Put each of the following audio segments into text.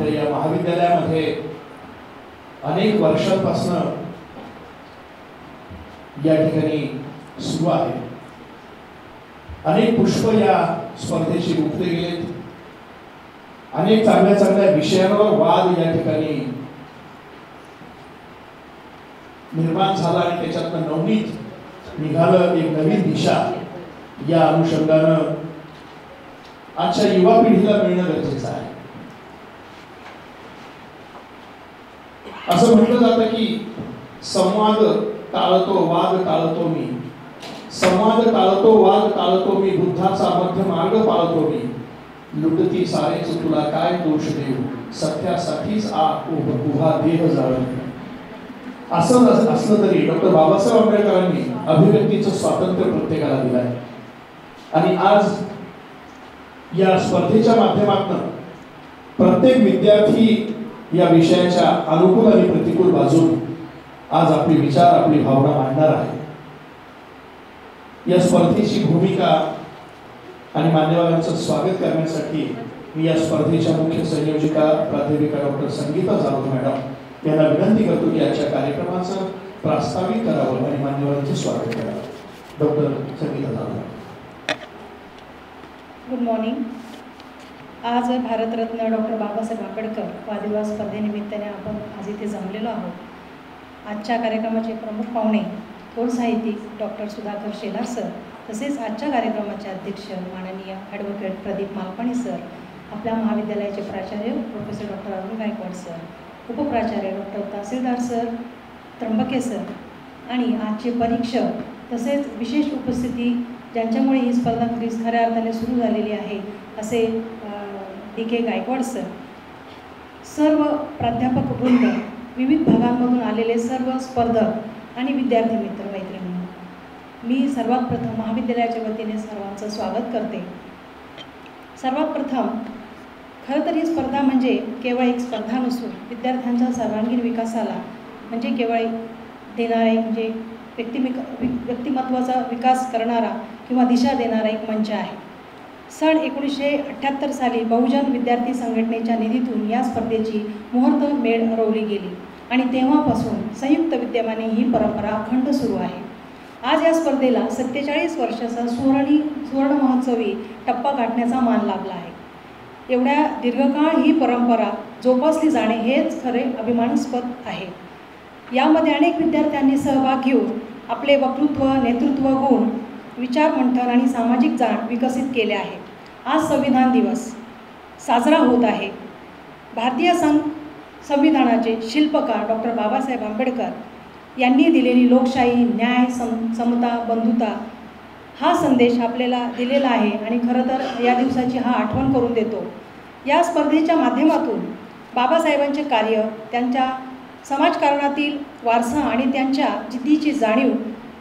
आपल्या या महाविद्यालयामध्ये अनेक वर्षांपासून या ठिकाणी सुरू आहे। अनेक पुष्प या स्पर्धेची रोपले गेलेत। अनेक चांगल्या चांगल्या विषयांवर वाद या ठिकाणी निर्माण झाला आणि त्याच्यातनं नवनीत निघालं एक नवीन दिशा। या अनुषंगानं आजच्या युवा पिढीला मिळणं गरजेचं आहे। असं म्हटलं जातं की संवाद टाळतो वाद टाळतो मी, संवाद टाळतो वाद टाळतो मी, बुद्धाचा मध्य मार्ग पाळतो मी, लुटती सारेच तुला काय दोष देऊ, सत्यासाठीच उभा देह जाळतो। असं असलं तरी डॉक्टर बाबासाहेब आंबेडकरांनी अभिव्यक्तीचं स्वातंत्र्य प्रत्येकाला दिलं आहे आणि आज या स्पर्धेच्या माध्यमातून प्रत्येक विद्यार्थी या विषयाच्या अनुकूल आणि प्रतिकूल बाजून आज आपले विचार आपली भावना मांडणार आहे। या स्पर्धेची भूमिका आणि मान्यवरांचं स्वागत करण्यासाठी मी या स्पर्धेच्या मुख्य संयोजिका प्राध्यापिका डॉक्टर संगीता जाधव मॅडम यांना विनंती करतो की आजच्या कार्यक्रमाचं प्रास्ताविक करावं आणि मान्यवरांचं स्वागत करावं। Doctor Sangita Jadhav. Good morning. आज भारतरत्न डॉक्टर बाबासाहेब आंबेडकर वादविवाद स्पर्धेनिमित्ताने आपण आज इथे जमलेलो आहोत। आजच्या कार्यक्रमाचे प्रमुख पाहुणे थोर साहित्यिक डॉक्टर सुधाकर शेलार सर, तसेच आजच्या कार्यक्रमाचे अध्यक्ष माननीय ॲडव्होकेट प्रदीप मालपाणी सर, आपल्या महाविद्यालयाचे प्राचार्य professor doctor Arun Gaikwad sir, उपप्राचार्य doctor Tahsildar sir Trimbake sir आणि आजचे परीक्षक, तसेच विशेष उपस्थिती ज्यांच्यामुळे ही स्पर्धा खऱ्या अर्थाने सुरू झालेली आहे असे DK गायकवाड सर, सर्व प्राध्यापक वृंद, विविध भागांमधून आलेले सर्व स्पर्धक आणि विद्यार्थी मित्र मैत्रिणी, मी सर्वात प्रथम महाविद्यालयाच्या वतीने सर्वांचं स्वागत करते। सर्वात प्रथम खरं तर ही स्पर्धा म्हणजे केवळ एक स्पर्धा नसून विद्यार्थ्यांच्या सर्वांगीण विकासाला म्हणजे केवळ देणारा एक म्हणजे व्यक्तिमत्वाचा विकास करणारा किंवा दिशा देणारा एक मंच आहे। सन 1978 साली बहुजन विद्यार्थी संघटनेच्या निधीतून या स्पर्धेची मुहूर्तमेढ रोवली गेली आणि तेव्हापासून संयुक्त विद्यमाने ही परंपरा अखंड सुरू आहे। आज या स्पर्धेला 47 वर्षाचा सुवर्ण महोत्सवी टप्पा गाठण्याचा मान लाभला आहे। एवढ्या दीर्घकाळ ही परंपरा जोपासली जाणे हेच खरे अभिमानास्पद आहे। यामध्ये अनेक विद्यार्थ्यांनी सहभाग घेऊन आपले वक्तृत्व, नेतृत्व गुण, विचार मंथन आणि सामाजिक जाण विकसित केले आहे। आज संविधान दिवस साजरा होत आहे। भारतीय संविधानाचे शिल्पकार डॉक्टर बाबासाहेब आंबेडकर यांनी दिलेली लोकशाही, न्याय, समता, बंधुता हा संदेश आपल्याला दिलेला आहे आणि खरं तर या दिवसाची हा आठवण करून देतो। या स्पर्धेच्या माध्यमातून बाबासाहेबांचे कार्य, त्यांच्या समाजकारणातील वारसा आणि त्यांच्या जिद्दीची जाणीव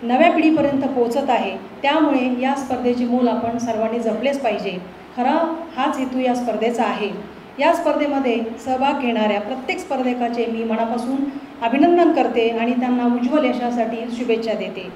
नव्या पिढीपर्यंत पोहोचत आहे। त्यामुळे या स्पर्धेचे मूल आपण सर्वांनी जपलेच पाहिजे। खरा हाच हेतू या स्पर्धेचा आहे। या स्पर्धेमध्ये सहभाग घेणाऱ्या प्रत्येक स्पर्धकाचे मी मनापासून अभिनंदन करते आणि त्यांना उज्ज्वल यशासाठी शुभेच्छा देते।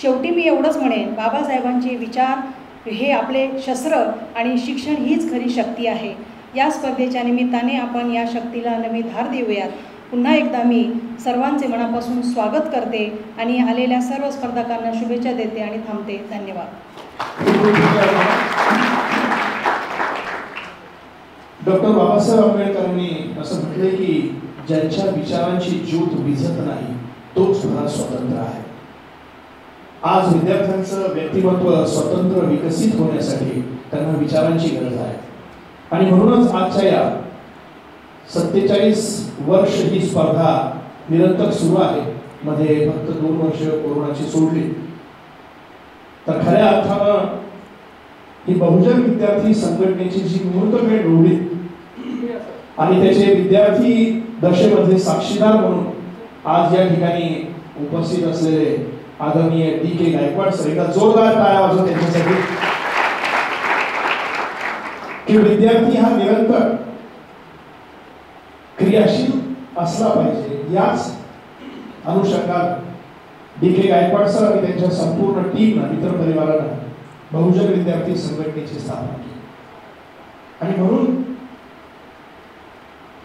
शेवटी मी एवढंच म्हणेन, बाबासाहेबांचे विचार हे आपले शस्त्र आणि शिक्षण हीच खरी शक्ती आहे। या स्पर्धेच्या निमित्ताने आपण या शक्तीला नवी धार देऊयात। पुन्हा एकदा मी सर्वांचे मनापासून स्वागत करते आणि आलेल्या सर्व स्पर्धकांना शुभेच्छा देते आणि थांबते। धन्यवाद। डॉक्टर बाबासाहेब आंबेडकरांनी असं म्हटले की ज्यांच्या विचारांची ज्योत विझत नाही तोच खरा स्वतंत्र आहे। आज विद्यार्थ्यांचं व्यक्तिमत्व स्वतंत्र विकसित होण्यासाठी त्यांना विचारांची गरज आहे आणि म्हणूनच आजच्या या 47 वर्ष ही स्पर्धा निरंतर सुरू आहे। मध्ये फक्त 2 वर्ष कोरोनाची सोडली तर खऱ्या अर्थानं ही बहुजन विद्यार्थी संघटनेची जी मुहूर्तमेढ रोवली आणि त्याचे विद्यार्थी दशेमध्ये साक्षीदार म्हणून आज या ठिकाणी उपस्थित असलेले आदरणीय DK गायकवाड सर, एकदा जोरदार टाळ्या वाजवा त्यांच्यासाठी। की विद्यार्थी हा निरंतर क्रियाशील असला पाहिजे, याच अनुषंगात DK गायकवाड सर आणि त्यांच्या संपूर्ण टीमनं, मित्र परिवारानं बहुजन विद्यार्थी संघटनेची स्थापना केली आणि म्हणून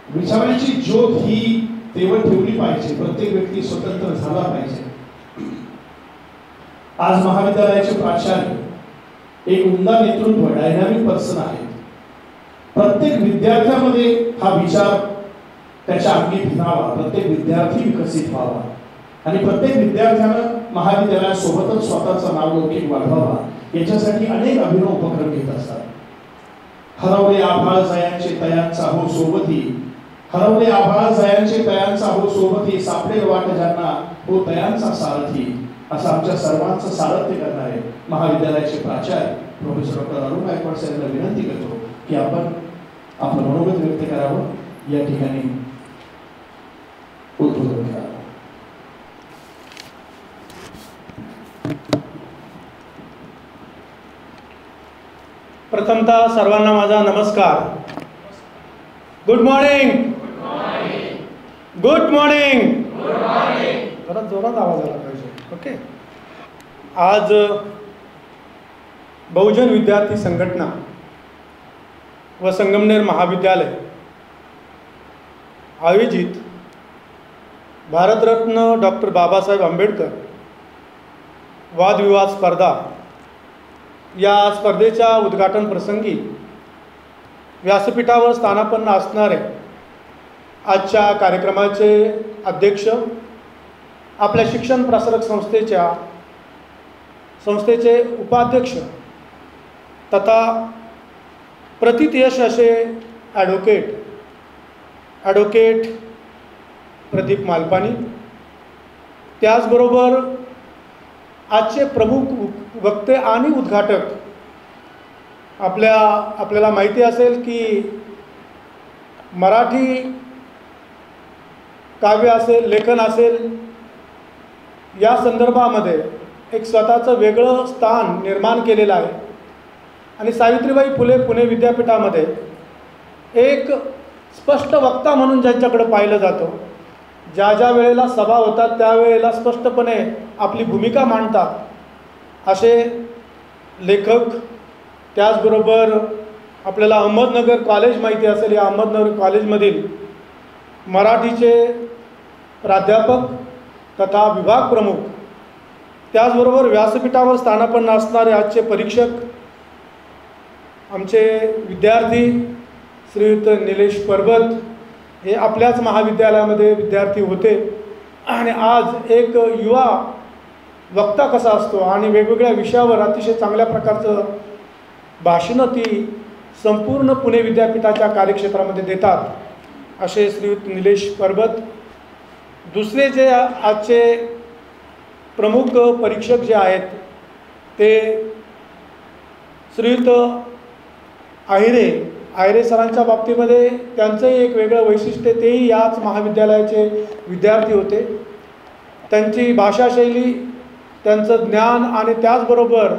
विचारांची ज्योत ही तेवढ ठेवली पाहिजे, प्रत्येक व्यक्ती स्वतंत्र झाला पाहिजे. आज महाविद्यालयाचे प्राचार्य एक उमदा नेतृत्व, डायनामिक पर्सन आहेत. प्रत्येक विद्यार्थ्यामध्ये हा विचार त्याच्या अंगी भिनावा, प्रत्येक विद्यार्थी विकसित व्हावा आणि प्रत्येक विद्यार्थ्यानं महाविद्यालयासोबतच स्वतःचं नावलौकिक वाढवावा, याच्यासाठी अनेक अभिनव उपक्रम घेत असतात. हरवले आभाळ जयांचे तयांचा हो सोबती, हरवले आभाळ जयांचे तयांचा हो सोबती, सापडेल वाट ज्यांना हो तयांचा सारथी, असं आमच्या सर्वांचं सारथ्य करणारे महाविद्यालयाचे प्राचार्य प्रोफेसर डॉक्टर अरुण गायकवाड साहेबांना विनंती करतो की आपण आपलं मनोगत व्यक्त करावं, या ठिकाणी उद्बोधन करावं. प्रथमतः सर्वांना माझा नमस्कार. Good morning. Good morning. जरा जोरात आवाज आला पाहिजे. ओके. आज बहुजन विद्यार्थी संघटना व संगमनेर महाविद्यालय आयोजित भारतरत्न डॉक्टर बाबासाहेब आंबेडकर वादविवाद स्पर्धा या स्पर्धेच्या उद्घाटन प्रसंगी व्यासपीठावर स्थानापन्न असणारे आजच्या कार्यक्रमाचे अध्यक्ष, आपल्या शिक्षण प्रसारक संस्थेचे उपाध्यक्ष तथा प्रतितयश असे ॲडव्होकेट प्रदीप मालपानी, त्याचबरोबर आजचे प्रमुख वक्ते आणि उद्घाटक, आपल्याला माहिती असेल की मराठी काव्य असेल, लेखन असेल, या संदर्भामध्ये एक स्वतःचं वेगळं स्थान निर्माण केलेलं आहे. आणि सावित्रीबाई फुले पुणे विद्यापीठामध्ये एक स्पष्ट वक्ता म्हणून ज्यांच्याकडे पाहिलं जातं, ज्या वेळेला सभा होतात त्यावेळेला स्पष्टपणे आपली भूमिका मांडतात, असे लेखक. त्याचबरोबर आपल्याला अहमदनगर कॉलेज माहिती असेल, या अहमदनगर कॉलेजमधील मराठीचे प्राध्यापक तथा विभाग प्रमुख, त्याचबरोबर व्यासपीठावर स्थानापन्न असणारे आजचे परीक्षक, आमचे विद्यार्थी श्रीयुत निलेश परबत, हे आपल्याच महाविद्यालयामध्ये विद्यार्थी होते. आणि आज एक युवा वक्ता कसा असतो आणि वेगवेगळ्या विषयावर अतिशय चांगल्या प्रकारचं भाषणं ती संपूर्ण पुणे विद्यापीठाच्या कार्यक्षेत्रामध्ये देतात, असे श्रीयुत निलेश परबत. दुसरे जे आजचे प्रमुख परीक्षक जे आहेत ते श्रीयुत आहिरे सरांच्या बाबतीमध्ये त्यांचंही एक वेगळं वैशिष्ट्य, तेही याच महाविद्यालयाचे विद्यार्थी होते. त्यांची भाषाशैली, त्यांचं ज्ञान आणि त्याचबरोबर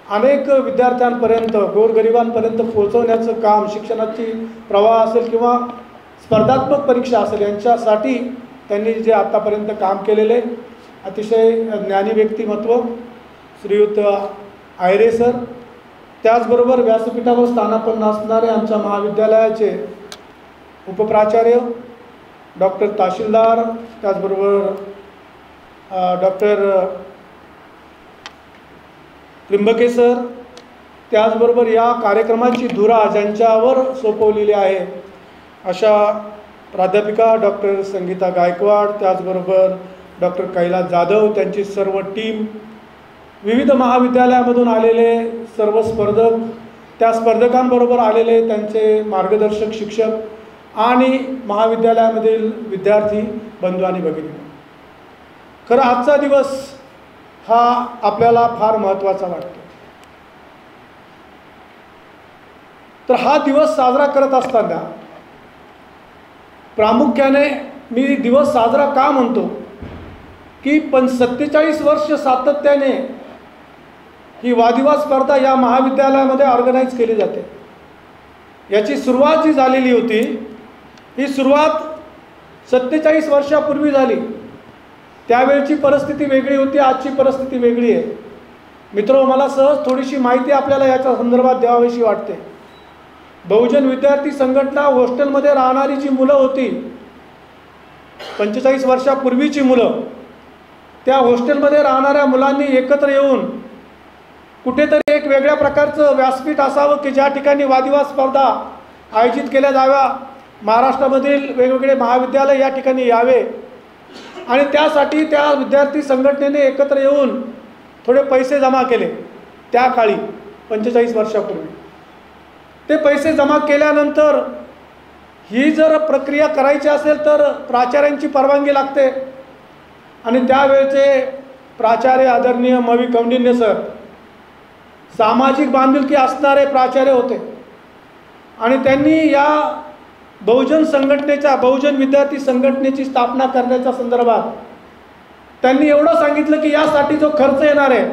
अनेक विद्यार्थ्यांपर्यंत, गोरगरिबांपर्यंत पोहोचवण्याचं काम, शिक्षणाची प्रवाह असेल किंवा स्पर्धात्मक परीक्षा असेल, यांच्यासाठी त्यांनी जे आत्तापर्यंत काम केलेले अतिशय ज्ञानी व्यक्तिमत्व श्रीयुत आहिरे सर. त्याचबरोबर व्यासपीठावर स्थानापन्न असणारे आमच्या महाविद्यालयाचे उपप्राचार्य डॉक्टर तहसीलदार, त्याचबरोबर डॉक्टर त्रिंबके सर, त्याचबरोबर या कार्यक्रमाची धुरा ज्यांच्यावर सोपवलेली आहे अशा प्राध्यापिका डॉक्टर संगीता गायकवाड, त्याचबरोबर डॉक्टर कैलास जाधव, त्यांची सर्व टीम, विविध महाविद्यालयामधून आलेले सर्व स्पर्धक, त्या स्पर्धकांबरोबर आलेले त्यांचे मार्गदर्शक शिक्षक आणि महाविद्यालयामधील विद्यार्थी बंधू आणि भगिनी. खरं आजचा दिवस हा आपल्याला फार महत्त्वाचा वाटतो. तर हा दिवस साजरा करत असताना प्रामुख्याने मी दिवस साजरा का म्हणतो की 47 वर्ष सातत्याने ही वादविवाद स्पर्धा या महाविद्यालयामध्ये ऑर्गनाईज केली जाते. याची सुरुवात जी झालेली होती, ही सुरुवात 47 वर्षापूर्वी झाली. त्यावेळची परिस्थिती वेगळी होती, आजची परिस्थिती वेगळी आहे. मित्र, मला सहज थोडीशी माहिती आपल्याला याच्या संदर्भात द्यावीशी वाटते. बहुजन विद्यार्थी संघटना हॉस्टेलमध्ये राहणारी जी मुलं होती, 45 वर्षापूर्वीची मुलं, त्या हॉस्टेलमध्ये राहणाऱ्या मुलांनी एकत्र येऊन कुठेतरी एक वेगळ्या प्रकारचं व्यासपीठ असावं की ज्या ठिकाणी वादविवाद स्पर्धा आयोजित केल्या जाव्या, महाराष्ट्रामधील वेगवेगळे महाविद्यालय या ठिकाणी यावे आणि त्यासाठी त्या विद्यार्थी संघटनेने एकत्र येऊन थोडे पैसे जमा केले त्या काळी 45 वर्षापूर्वी. ते पैसे जमा केल्यानंतर ही जर प्रक्रिया करायची असेल तर प्राचार्यांची परवानगी लागते आणि त्यावेळचे प्राचार्य आदरणीय मवी कौंडिन्य सर सामाजिक बांधिलकी असणारे प्राचार्य होते आणि त्यांनी या बहुजन विद्यार्थी संघटनेची स्थापना करण्याच्या संदर्भात त्यांनी एवढं सांगितलं की यासाठी जो खर्च येणार आहे,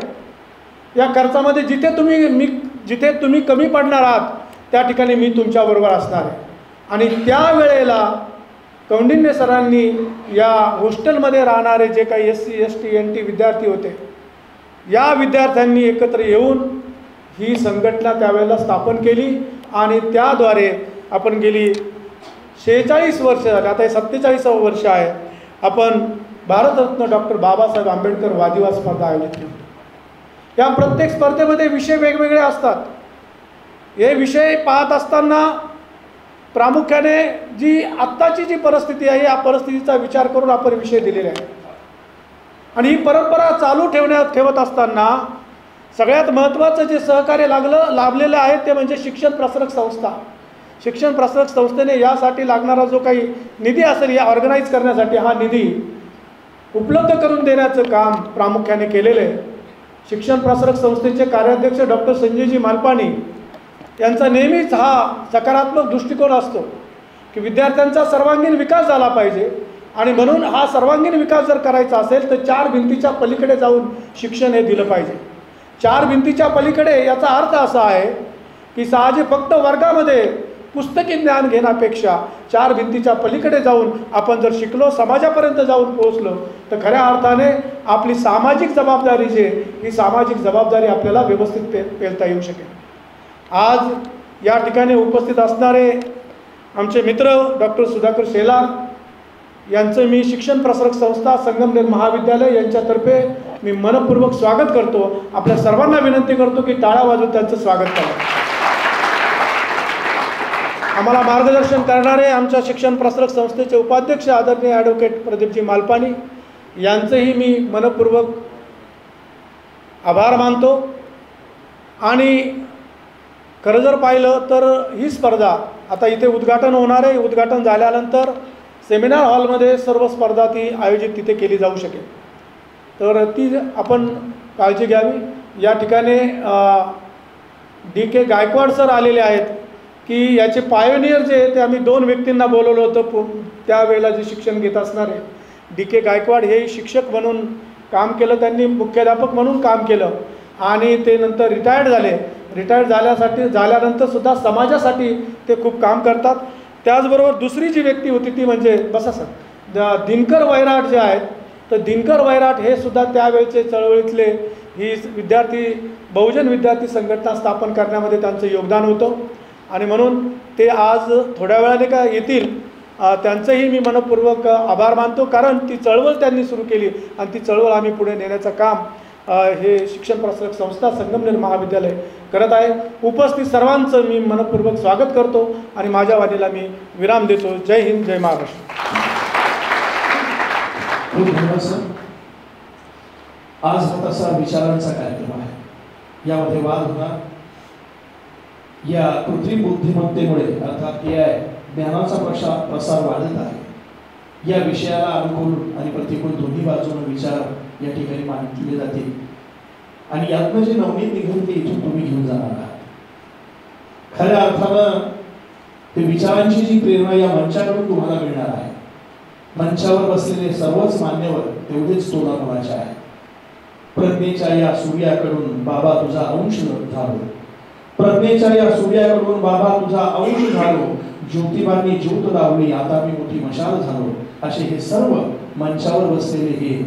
या खर्चामध्ये जिथे तुम्ही कमी पडणार आहात त्या ठिकाणी मी तुमच्याबरोबर असणार आहे. आणि त्यावेळेला कौंडिन्य सरांनी या हॉस्टेलमध्ये राहणारे जे काही SC ST NT विद्यार्थी होते, या विद्यार्थ्यांनी एकत्र येऊन ही संघटना त्यावेळेला स्थापन केली आणि त्याद्वारे आपण गेली 46 वर्ष झाली, आता हे 47वं वर्ष आहे, आपण भारतरत्न डॉक्टर बाबासाहेब आंबेडकर वादविवाद स्पर्धा आयोजित केली. या प्रत्येक स्पर्धेमध्ये विषय वेगवेगळे असतात. हे विषय पाहत असताना प्रामुख्याने जी आत्ताची जी परिस्थिती आहे या परिस्थितीचा विचार करून आपण विषय दिलेले आहे आणि ही परंपरा चालू ठेवत असताना सगळ्यात महत्त्वाचं जे सहकार्य लाभलेलं आहे ते म्हणजे शिक्षण प्रसारक संस्था. शिक्षण प्रसारक संस्थेने यासाठी लागणारा जो काही निधी असेल या ऑर्गनाईज करण्यासाठी हा निधी उपलब्ध करून देण्याचं काम प्रामुख्याने केलेलं आहे. शिक्षण प्रसारक संस्थेचे कार्याध्यक्ष डॉक्टर संजयजी मालपाणी यांचा नेहमीच हा सकारात्मक दृष्टिकोन असतो की विद्यार्थ्यांचा सर्वांगीण विकास झाला पाहिजे आणि म्हणून हा सर्वांगीण विकास जर करायचा असेल तर 4 भिंतीच्या पलीकडे जाऊन शिक्षण हे दिलं पाहिजे. 4 भिंतीच्या पलीकडे याचा अर्थ असा आहे की साहजिक फक्त वर्गामध्ये पुस्तकी ज्ञान घेण्यापेक्षा 4 भिंतीच्या पलीकडे जाऊन आपण जर शिकलो, समाजापर्यंत जाऊन पोहोचलो तर खऱ्या अर्थाने आपली सामाजिक जबाबदारी ही सामाजिक जबाबदारी आपल्याला व्यवस्थित पेलता येऊ शकेल. आज या ठिकाणी उपस्थित असणारे आमचे मित्र डॉक्टर सुधाकर शेलार यांचं मी शिक्षण प्रसारक संस्था संगमनेर महाविद्यालय यांच्यातर्फे मी मनपूर्वक स्वागत करतो. आपल्या सर्वांना विनंती करतो की टाळ्या वाजवून त्यांचं स्वागत करा. आम्हाला मार्गदर्शन करणारे आमच्या शिक्षण प्रसारक संस्थेचे उपाध्यक्ष आदरणीय ॲडव्होकेट प्रदीपजी मालपाणी यांचंही मी मनपूर्वक आभार मानतो. आणि खरं जर पाहिलं तर ही स्पर्धा आता इथे उद्घाटन होणार आहे. उद्घाटन झाल्यानंतर सेमिनार हॉलमध्ये सर्व स्पर्धा ती आयोजित तिथे केली जाऊ शकेल, तर ती आपण काळजी घ्यावी. या ठिकाणी DK गायकवाड सर आलेले आहेत की याचे पायोनियर जे ते आम्ही 2 व्यक्तींना बोलवलं होतं त्यावेळेला जे शिक्षण घेत असणारे DK गायकवाड हे शिक्षक म्हणून काम केलं, त्यांनी मुख्याध्यापक म्हणून काम केलं आणि ते नंतर रिटायर्ड झाले. रिटायर्ड झाल्यानंतर सुद्धा समाजासाठी ते खूप काम करतात. त्याचबरोबर दुसरी जी व्यक्ती होती ती म्हणजे दिनकर वैराट जे आहेत, तर दिनकर वैराट हे सुद्धा त्यावेळेचे चळवळीतले ही बहुजन विद्यार्थी संघटना स्थापन करण्यामध्ये त्यांचं योगदान होतं आणि म्हणून ते आज थोड्या वेळाने का येतील. त्यांचंही मी मनपूर्वक आभार मानतो, कारण ती चळवळ त्यांनी सुरू केली आणि ती चळवळ आम्ही पुढे नेण्याचं काम हे शिक्षण प्रसारक संस्था संगमनेर महाविद्यालय करत आहे. उपस्थित सर्वांचं मी मनपूर्वक स्वागत करतो आणि माझ्या वाणीला मी विराम देतो. जय हिंद, जय महाराष्ट्र. आज हा तसा विचारांचा कार्यक्रम आहे. यामध्ये वाद होणार. या कृत्रिम बुद्धिमत्तेमुळे अर्थात AI ज्ञानाचा प्रसार वाढत आहे. या विषयाला अनुकूल आणि प्रतिकूल दोन्ही बाजूने विचार या ठिकाणी मांडले जातील आणि यातनं जे नवनीत निघेल ते इथून तुम्ही घेऊन जाणार आहात. खऱ्या अर्थानं ते विचारांची जी प्रेरणा या मंचाकडून तुम्हाला मिळणार आहे. मंचावर बसलेले सर्वच मान्यवर तेवढेच तोलामोलाचे आहे. प्रज्ञेच्या या सूर्याकडून बाबा तुझा अंश झालो, प्रज्ञेच्या या सूर्याकडून बाबा तुझा अंश झालो, ज्योतिबांनी ज्योत लावली आता मी मोठी मशाल झालो. असे हे सर्व मंचावर बसलेले हे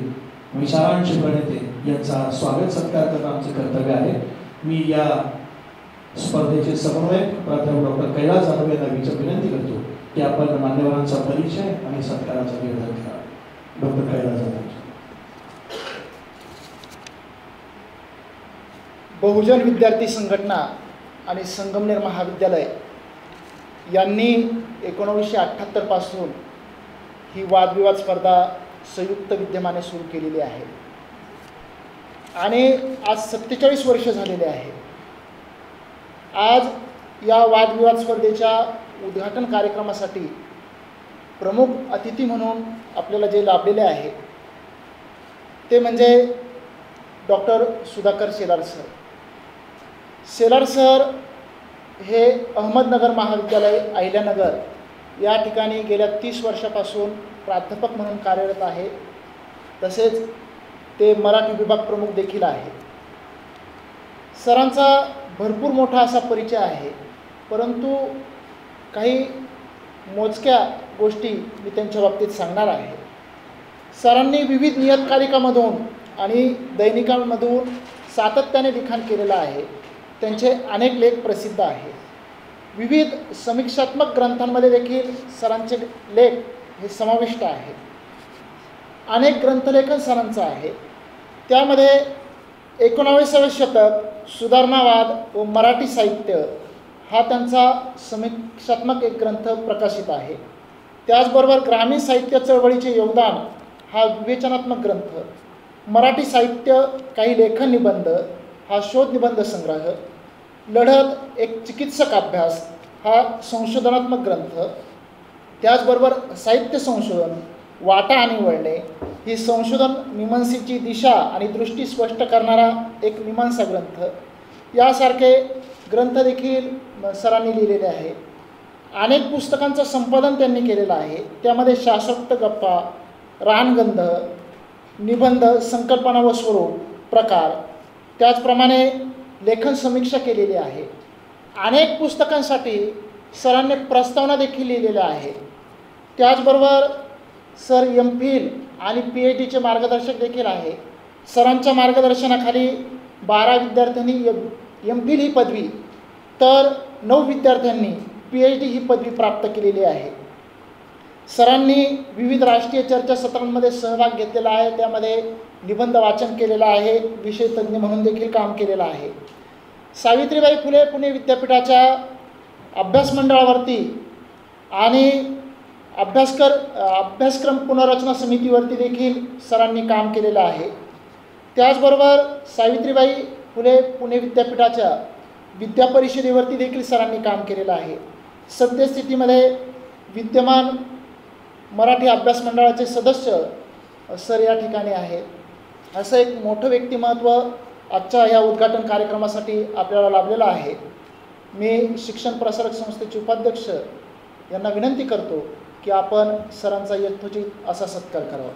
विचारांचे प्रणेते यांचा स्वागत सत्कार करणं आमचे कर्तव्य आहे. मी या स्पर्धेचे समन्वयक प्राध्यापक डॉक्टर कैलास जाधव यांना विनंती करतो की आपण मान्यवरांचा परिचय आणि सत्काराचा निर्धार करा. डॉक्टर कैलास जाधव. बहुजन विद्यार्थी संघटना आणि संगमनेर महाविद्यालय यांनी 1978 पासून ही वादविवाद स्पर्धा संयुक्त विद्यमाने सुरू केलेली आहे आणि आज 47 वर्ष झालेले आहे. आज या वादविवाद स्पर्धेच्या उद्घाटन कार्यक्रमासाठी प्रमुख अतिथी म्हणून आपल्याला जे लाभलेले आहे ते म्हणजे doctor Sudhakar Shelar sir. Shelar sir हे अहमदनगर महाविद्यालय अहिल्यानगर या ठिकाणी गेल्या 30 वर्षापासून प्राध्यापक म्हणून कार्यरत आहे. तसेच ते मराठी विभाग प्रमुख देखील आहे. सरांचा भरपूर मोठा असा परिचय आहे, परंतु काही मोजक्या गोष्टी मी त्यांच्या बाबतीत सांगणार आहे. सरांनी विविध नियतकालिकामधून आणि दैनिकांमधून सातत्याने लिखाण केलेलं आहे. त्यांचे अनेक लेख प्रसिद्ध आहेत. विविध समीक्षात्मक ग्रंथांमध्ये देखील सरांचे लेख हे समाविष्ट आहेत. अनेक ग्रंथलेखन सरांचं आहे. त्यामध्ये 19व्या शतक, सुधारणावाद व मराठी साहित्य हा त्यांचा समीक्षात्मक एक ग्रंथ प्रकाशित आहे. त्याचबरोबर ग्रामीण साहित्य चळवळीचे योगदान हा विवेचनात्मक ग्रंथ, मराठी साहित्य काही लेखन निबंध हा शोध निबंध संग्रह, लढत एक चिकित्सक अभ्यास हा संशोधनात्मक ग्रंथ, त्याचबरोबर साहित्य संशोधन, वाटा आणि वळणे ही संशोधन मीमांसेची दिशा आणि दृष्टी स्पष्ट करणारा एक मीमांसा ग्रंथ, यासारखे ग्रंथ देखील सरांनी लिहिलेले आहे. अनेक पुस्तकांचं संपादन त्यांनी केलेलं आहे. त्यामध्ये शास्त्रोक्त गप्पा, रानगंध, निबंध, संकल्पना व स्वरूप, प्रकार, त्याचप्रमाणे लेखन समीक्षा केलेली आहे. अनेक पुस्तकांसाठी सरांनी प्रस्तावना देखील लिहिलेल्या आहे. त्याचबरोबर सर MPhil आणि PhDचे मार्गदर्शक देखील आहे. सरांच्या मार्गदर्शनाखाली 12 विद्यार्थ्यांनी MPhil ही पदवी तर 9 विद्यार्थ्यांनी PhD ही पदवी प्राप्त केलेली आहे. सरांनी विविध राष्ट्रीय चर्चासत्रांमध्ये सहभाग घेतलेला आहे. त्यामध्ये निबंध वाचन केलेलं आहे. विषय तज्ज्ञ म्हणून देखील काम केलेलं आहे. सावित्रीबाई फुले पुणे विद्यापीठाच्या अभ्यास मंडळावरती आणि अभ्यासक्रम पुनर्रचना समितीवरती देखील सरांनी काम केलेलं आहे. त्याचबरोबर सावित्रीबाई फुले पुणे विद्यापीठाच्या विद्यापरिषदेवरती देखील सरांनी काम केलेलं आहे. सद्यस्थितीमध्ये विद्यमान मराठी अभ्यास मंडळाचे सदस्य सर या ठिकाणी आहेत. असं एक मोठं व्यक्तिमत्व आजच्या या उद्घाटन कार्यक्रमासाठी आपल्याला लाभलेलं आहे. मी शिक्षण प्रसारक संस्थेचे उपाध्यक्ष यांना विनंती करतो की आपण सरांचा यथोचित असा सत्कार करावा.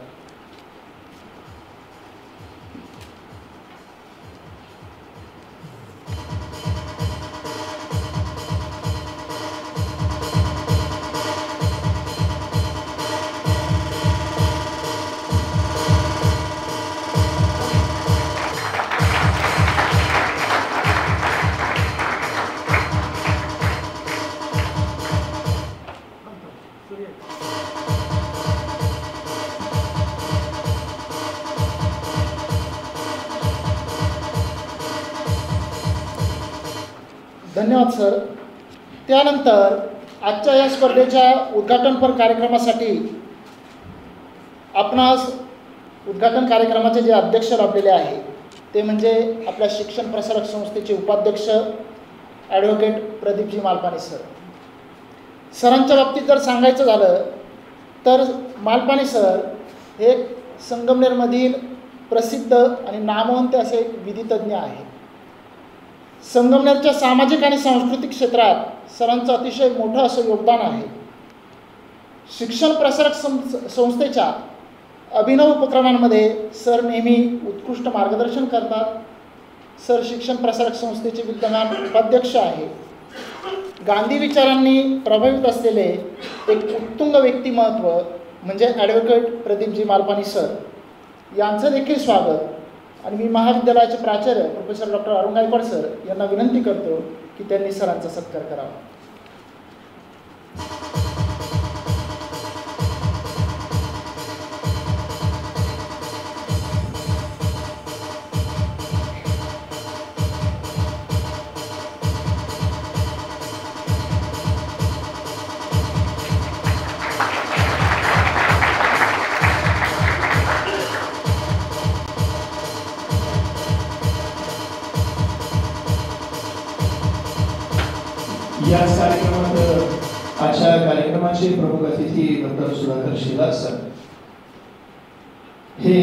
धन्यवाद सर. त्यानंतर आजच्या या स्पर्धेच्या उद्घाटनपर कार्यक्रमासाठी आपणास उद्घाटन कार्यक्रमाचे जे अध्यक्ष लाभलेले आहे ते म्हणजे आपल्या शिक्षण प्रसारक संस्थेचे उपाध्यक्ष ॲडव्होकेट प्रदीपजी मालपाणी सर. सरांच्या बाबतीत जर सांगायचं झालं तर मालपाणी सर हे संगमनेरमधील प्रसिद्ध आणि नामवंत असे विधितज्ञ आहेत. संगमनेरच्या सामाजिक आणि सांस्कृतिक क्षेत्रात सरांचं अतिशय मोठं असं योगदान आहे. शिक्षण प्रसारक संस्थेच्या अभिनव उपक्रमांमध्ये सर नेहमी उत्कृष्ट मार्गदर्शन करतात. सर शिक्षण प्रसारक संस्थेचे विद्यमान उपाध्यक्ष आहे. गांधी विचारांनी प्रभावित असलेले एक उत्तुंग व्यक्तिमत्व म्हणजे ॲडव्होकेट प्रदीपजी मालपाणी सर यांचं देखील स्वागत आणि मी महाविद्यालयाचे प्राचार्य professor doctor Arun Gaikwad sir यांना विनंती करतो की त्यांनी सरांचा सत्कार करावा. याच कार्यक्रमात आजच्या कार्यक्रमाचे प्रमुख अतिथी डॉक्टर सुधाकर शेलार सर हे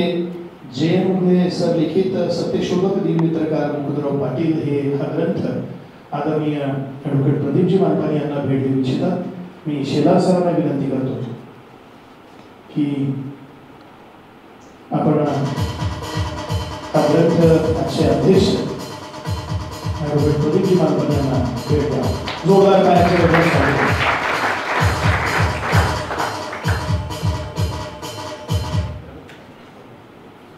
JM सर लिखित सत्यशोधक दिनमित्रकार मुकुंदराव पाटील हे हा ग्रंथ आदरणीय ॲडव्होकेट प्रदीपजी मानपानी यांना भेट देऊ इच्छितात. मी शेलार सरांना विनंती करतो की आपण हा ग्रंथ आजचे अध्यक्ष ॲडव्होकेट प्रदीपजी मानपानी यांना भेट द्या. जोरदार पायाचे गजर.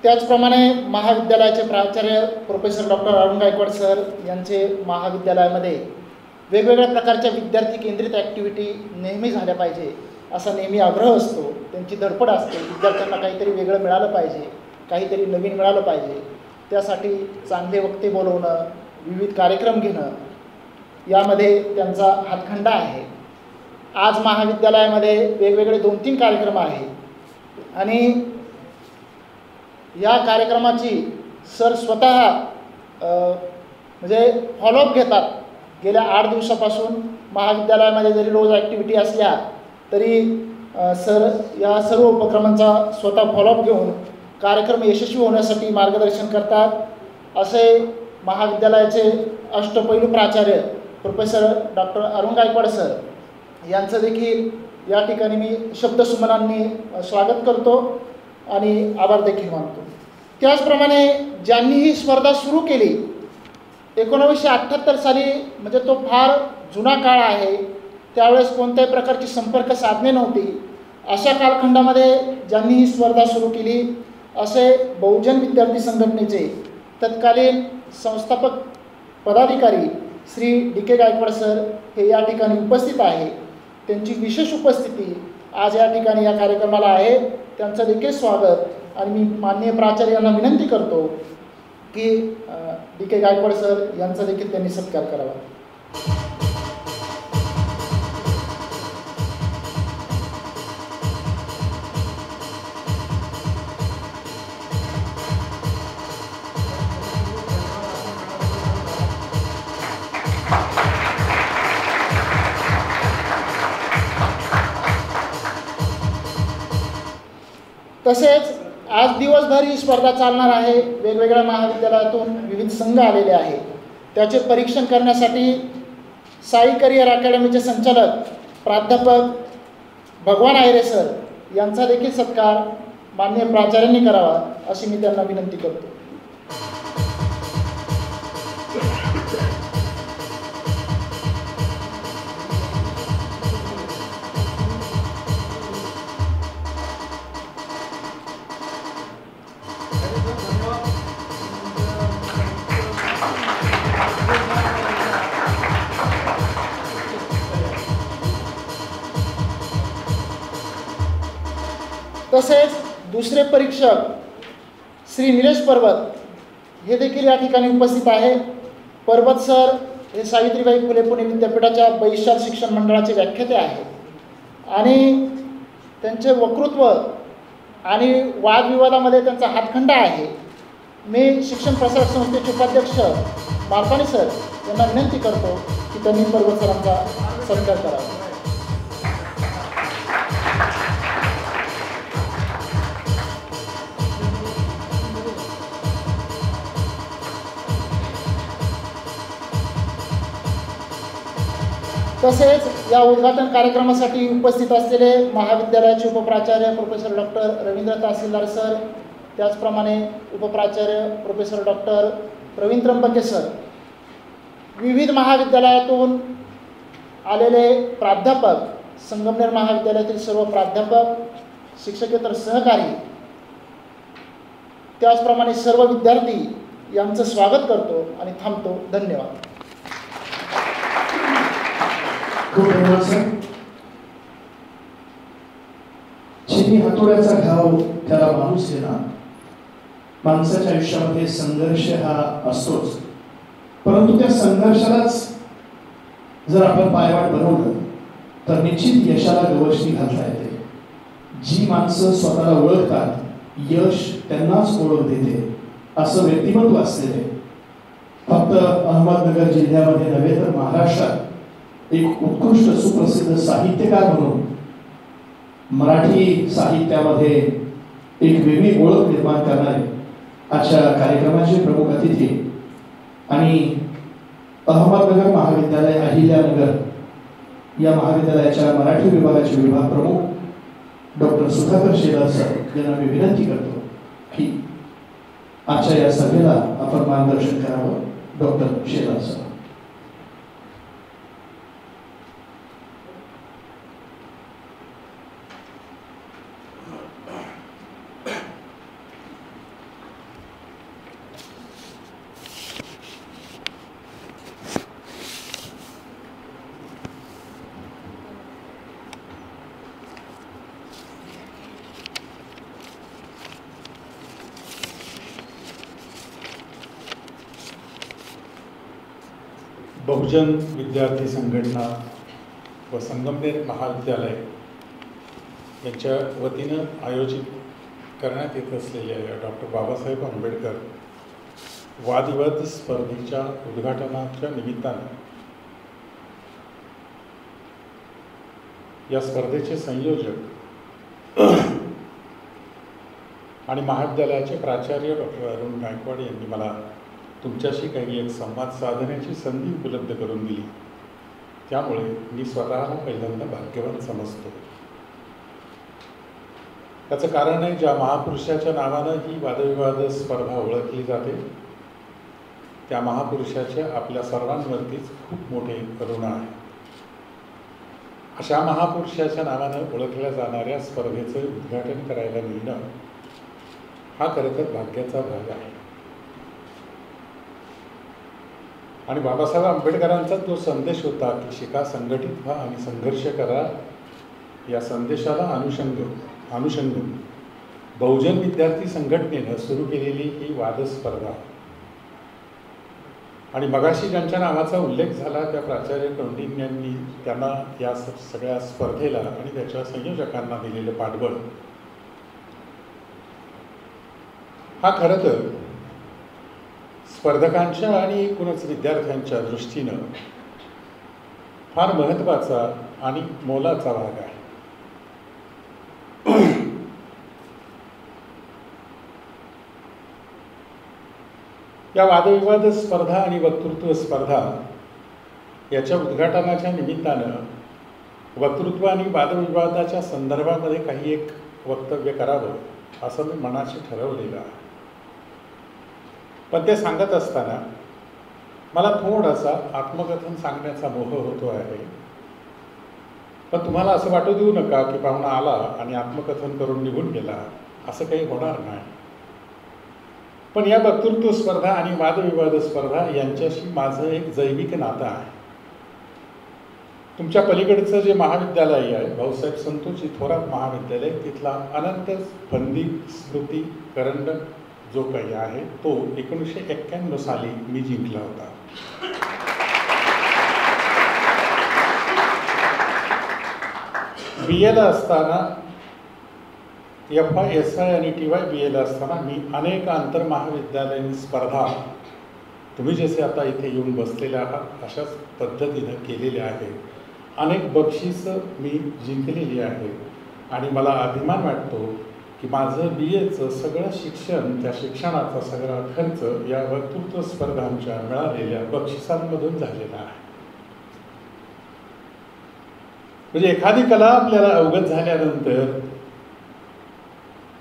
त्याचप्रमाणे महाविद्यालयाचे प्राचार्य professor doctor Arun Gaikwad sir यांचे महाविद्यालयामध्ये वेगवेगळ्या प्रकारच्या विद्यार्थी केंद्रित ॲक्टिव्हिटी नेहमी झाल्या पाहिजे असा नेहमी आग्रह असतो. त्यांची धडपड असते विद्यार्थ्यांना काहीतरी वेगळं मिळालं पाहिजे, काहीतरी नवीन मिळालं पाहिजे. त्यासाठी चांगले वक्ते बोलवणं, विविध कार्यक्रम घेणं यामध्ये त्यांचा हातखंडा आहे. आज महाविद्यालयामध्ये वेगवेगळे 2-3 कार्यक्रम आहेत आणि या कार्यक्रमाची सर स्वतः म्हणजे फॉलोअप घेतात. गेल्या 8 दिवसापासून महाविद्यालयामध्ये जरी रोज ॲक्टिव्हिटी असल्या तरी सर या सर्व उपक्रमांचा स्वतः फॉलोअप घेऊन कार्यक्रम यशस्वी होण्यासाठी मार्गदर्शन करतात. असे महाविद्यालयाचे अष्टपैलू प्राचार्य professor doctor Arun Gaikwad sir यांचं देखील या ठिकाणी मी शब्दसुमनांनी स्वागत करतो आणि आभार देखील मानतो. त्याचप्रमाणे ज्यांनी ही स्पर्धा सुरू केली 1978 साली, म्हणजे तो फार जुना काळ आहे, त्यावेळेस कोणत्याही प्रकारची संपर्क साधने नव्हती. अशा कालखंडामध्ये ज्यांनी ही स्पर्धा सुरू केली असे बहुजन विद्यार्थी संघटनेचे तत्कालीन संस्थापक पदाधिकारी श्री DK गायकवाड सर हे या ठिकाणी उपस्थित आहे. त्यांची विशेष उपस्थिती आज या ठिकाणी या कार्यक्रमाला आहे. त्यांचं देखील स्वागत आणि मी माननीय प्राचार्य यांना विनंती करतो की DK गायकवाड सर यांचा देखील त्यांनी सत्कार करावा. तसेच आज दिवसभर ही स्पर्धा चालणार आहे. वेगवेगळ्या महाविद्यालयातून विविध संघ आलेले आहेत. त्याचे परीक्षण करण्यासाठी साई करिअर अकॅडमीचे संचालक प्राध्यापक भगवान आयरे सर यांचा देखील सत्कार माननीय प्राचार्यांनी करावा अशी मी त्यांना विनंती करतो. तसेच दुसरे परीक्षक श्री निलेश पर्वत हे देखील या ठिकाणी उपस्थित आहे. पर्वत सर हे सावित्रीबाई फुले पुणे विद्यापीठाच्या बहिष्यात शिक्षण मंडळाचे व्याख्याते आहेत आणि त्यांचे वक्तृत्व आणि वादविवादामध्ये त्यांचा हातखंडा आहे. मी शिक्षण प्रसारक संस्थेचे उपाध्यक्ष मालपाणी सर यांना विनंती करतो की त्यांनी पर्वत सरांचा सत्कार करावा. तसेच या उद्घाटन कार्यक्रमासाठी उपस्थित असलेले महाविद्यालयाचे उपप्राचार्य प्रोफेसर डॉक्टर रवींद्र तहसीलदार सर, त्याचप्रमाणे उपप्राचार्य प्रोफेसर डॉक्टर प्रवीण त्र्यंबके सर, विविध महाविद्यालयातून आलेले प्राध्यापक, संगमनेर महाविद्यालयातील सर्व प्राध्यापक, शिक्षकेतर सहकारी, त्याचप्रमाणे सर्व विद्यार्थी यांचं स्वागत करतो आणि थांबतो. धन्यवाद. खूप धन्यवाद सर. चिनी हातोड्याचा घाव त्याला माणूस देणार. माणसाच्या आयुष्यामध्ये संघर्ष हा असतोच, परंतु त्या संघर्षालाच जर आपण पायवाट बनवलं तर निश्चित यशाला गवसणी घालता येते. जी माणसं स्वतःला ओळखतात, यश त्यांनाच ओळख देते असं व्यक्तिमत्व असलेले फक्त अहमदनगर जिल्ह्यामध्ये नव्हे तर महाराष्ट्रात एक उत्कृष्ट सुप्रसिद्ध साहित्यकार म्हणून मराठी साहित्यामध्ये एक वेगळी ओळख निर्माण करणारे आजच्या कार्यक्रमाचे प्रमुख अतिथी आणि अहमदनगर महाविद्यालय अहिल्यानगर या महाविद्यालयाच्या मराठी विभागाचे विभाग प्रमुख डॉक्टर सुधाकर शेलार सर यांना मी विनंती करतो की आजच्या या सभेला आपण मार्गदर्शन करावं. Doctor Shelar sir. बहुजन विद्यार्थी संघटना व संगमनेर महाविद्यालय यांच्या वतीनं आयोजित करण्यात येत असलेल्या डॉक्टर बाबासाहेब आंबेडकर वादविवाद स्पर्धेच्या उद्घाटनाच्या निमित्तानं या स्पर्धेचे संयोजक आणि महाविद्यालयाचे प्राचार्य डॉक्टर अरुण गायकवाड यांनी मला तुमच्याशी काही एक संवाद साधण्याची संधी उपलब्ध करून दिली. त्यामुळे मी स्वतःला पहिल्यांदा भाग्यवान समजतो. त्याचं कारण आहे, ज्या महापुरुषाच्या नावानं ही वादविवाद स्पर्धा ओळखली जाते त्या महापुरुषाचे आपल्या सर्वांवरतीच खूप मोठे ऋण आहे. अशा महापुरुषाच्या नावानं ओळखल्या जाणाऱ्या स्पर्धेचं उद्घाटन करायला मिळणं हा खरं तर भाग्याचा भाग आहे. आणि बाबासाहेब आंबेडकरांचा जो संदेश होता की शिका, संघटित व्हा आणि संघर्ष करा, या संदेशाला अनुषंगून बहुजन विद्यार्थी संघटनेनं सुरू केलेली ही वादस्पर्धा आणि मगाशी ज्यांच्या नावाचा उल्लेख झाला त्या प्राचार्य कौंडिन्य यांनी त्यांना या सगळ्या स्पर्धेला आणि त्याच्या संयोजकांना दिलेलं पाठबळ हा खरं तर स्पर्धकांच्या आणि एकूणच विद्यार्थ्यांच्या दृष्टीनं फार महत्त्वाचा आणि मोलाचा भाग आहे. या वादविवाद स्पर्धा आणि वक्तृत्व स्पर्धा याच्या उद्घाटनाच्या निमित्तानं वक्तृत्व आणि वादविवादाच्या संदर्भामध्ये काही एक वक्तव्य करावं असं मी मनाशी ठरवलेलं आहे. पण ते सांगत असताना मला थोडासा आत्मकथन सांगण्याचा मोह होतो आहे. पण तुम्हाला असं वाटू देऊ नका की पाहुणा आला आणि आत्मकथन करून निघून गेला, असं काही होणार नाही. पण या वक्तृत्व स्पर्धा आणि वादविवाद स्पर्धा यांच्याशी माझं एक जैविक नातं आहे. तुमच्या पलीकडचं जे महाविद्यालय आहे, भाऊसाहेब संतोषी थोरात महाविद्यालय, तिथला अनंत फंदी स्मृती करंडक जो काही आहे तो 1991 साली मी जिंकला होता. BA असताना FI आणि TY BA असताना मी अनेक आंतर महाविद्यालयीन स्पर्धा तुम्ही जसे आता इथे येऊन बसलेले आहात अशाच पद्धतीनं केलेल्या आहेत. अनेक बक्षिसं मी जिंकलेली आहे आणि मला अभिमान वाटतो की माझं BAचं सगळं शिक्षण, त्या शिक्षणाचा सगळा खर्च या वक्तृत्व स्पर्धांच्या मिळालेल्या बक्षिसांमधून झालेला आहे. म्हणजे एखादी कला आपल्याला अवगत झाल्यानंतर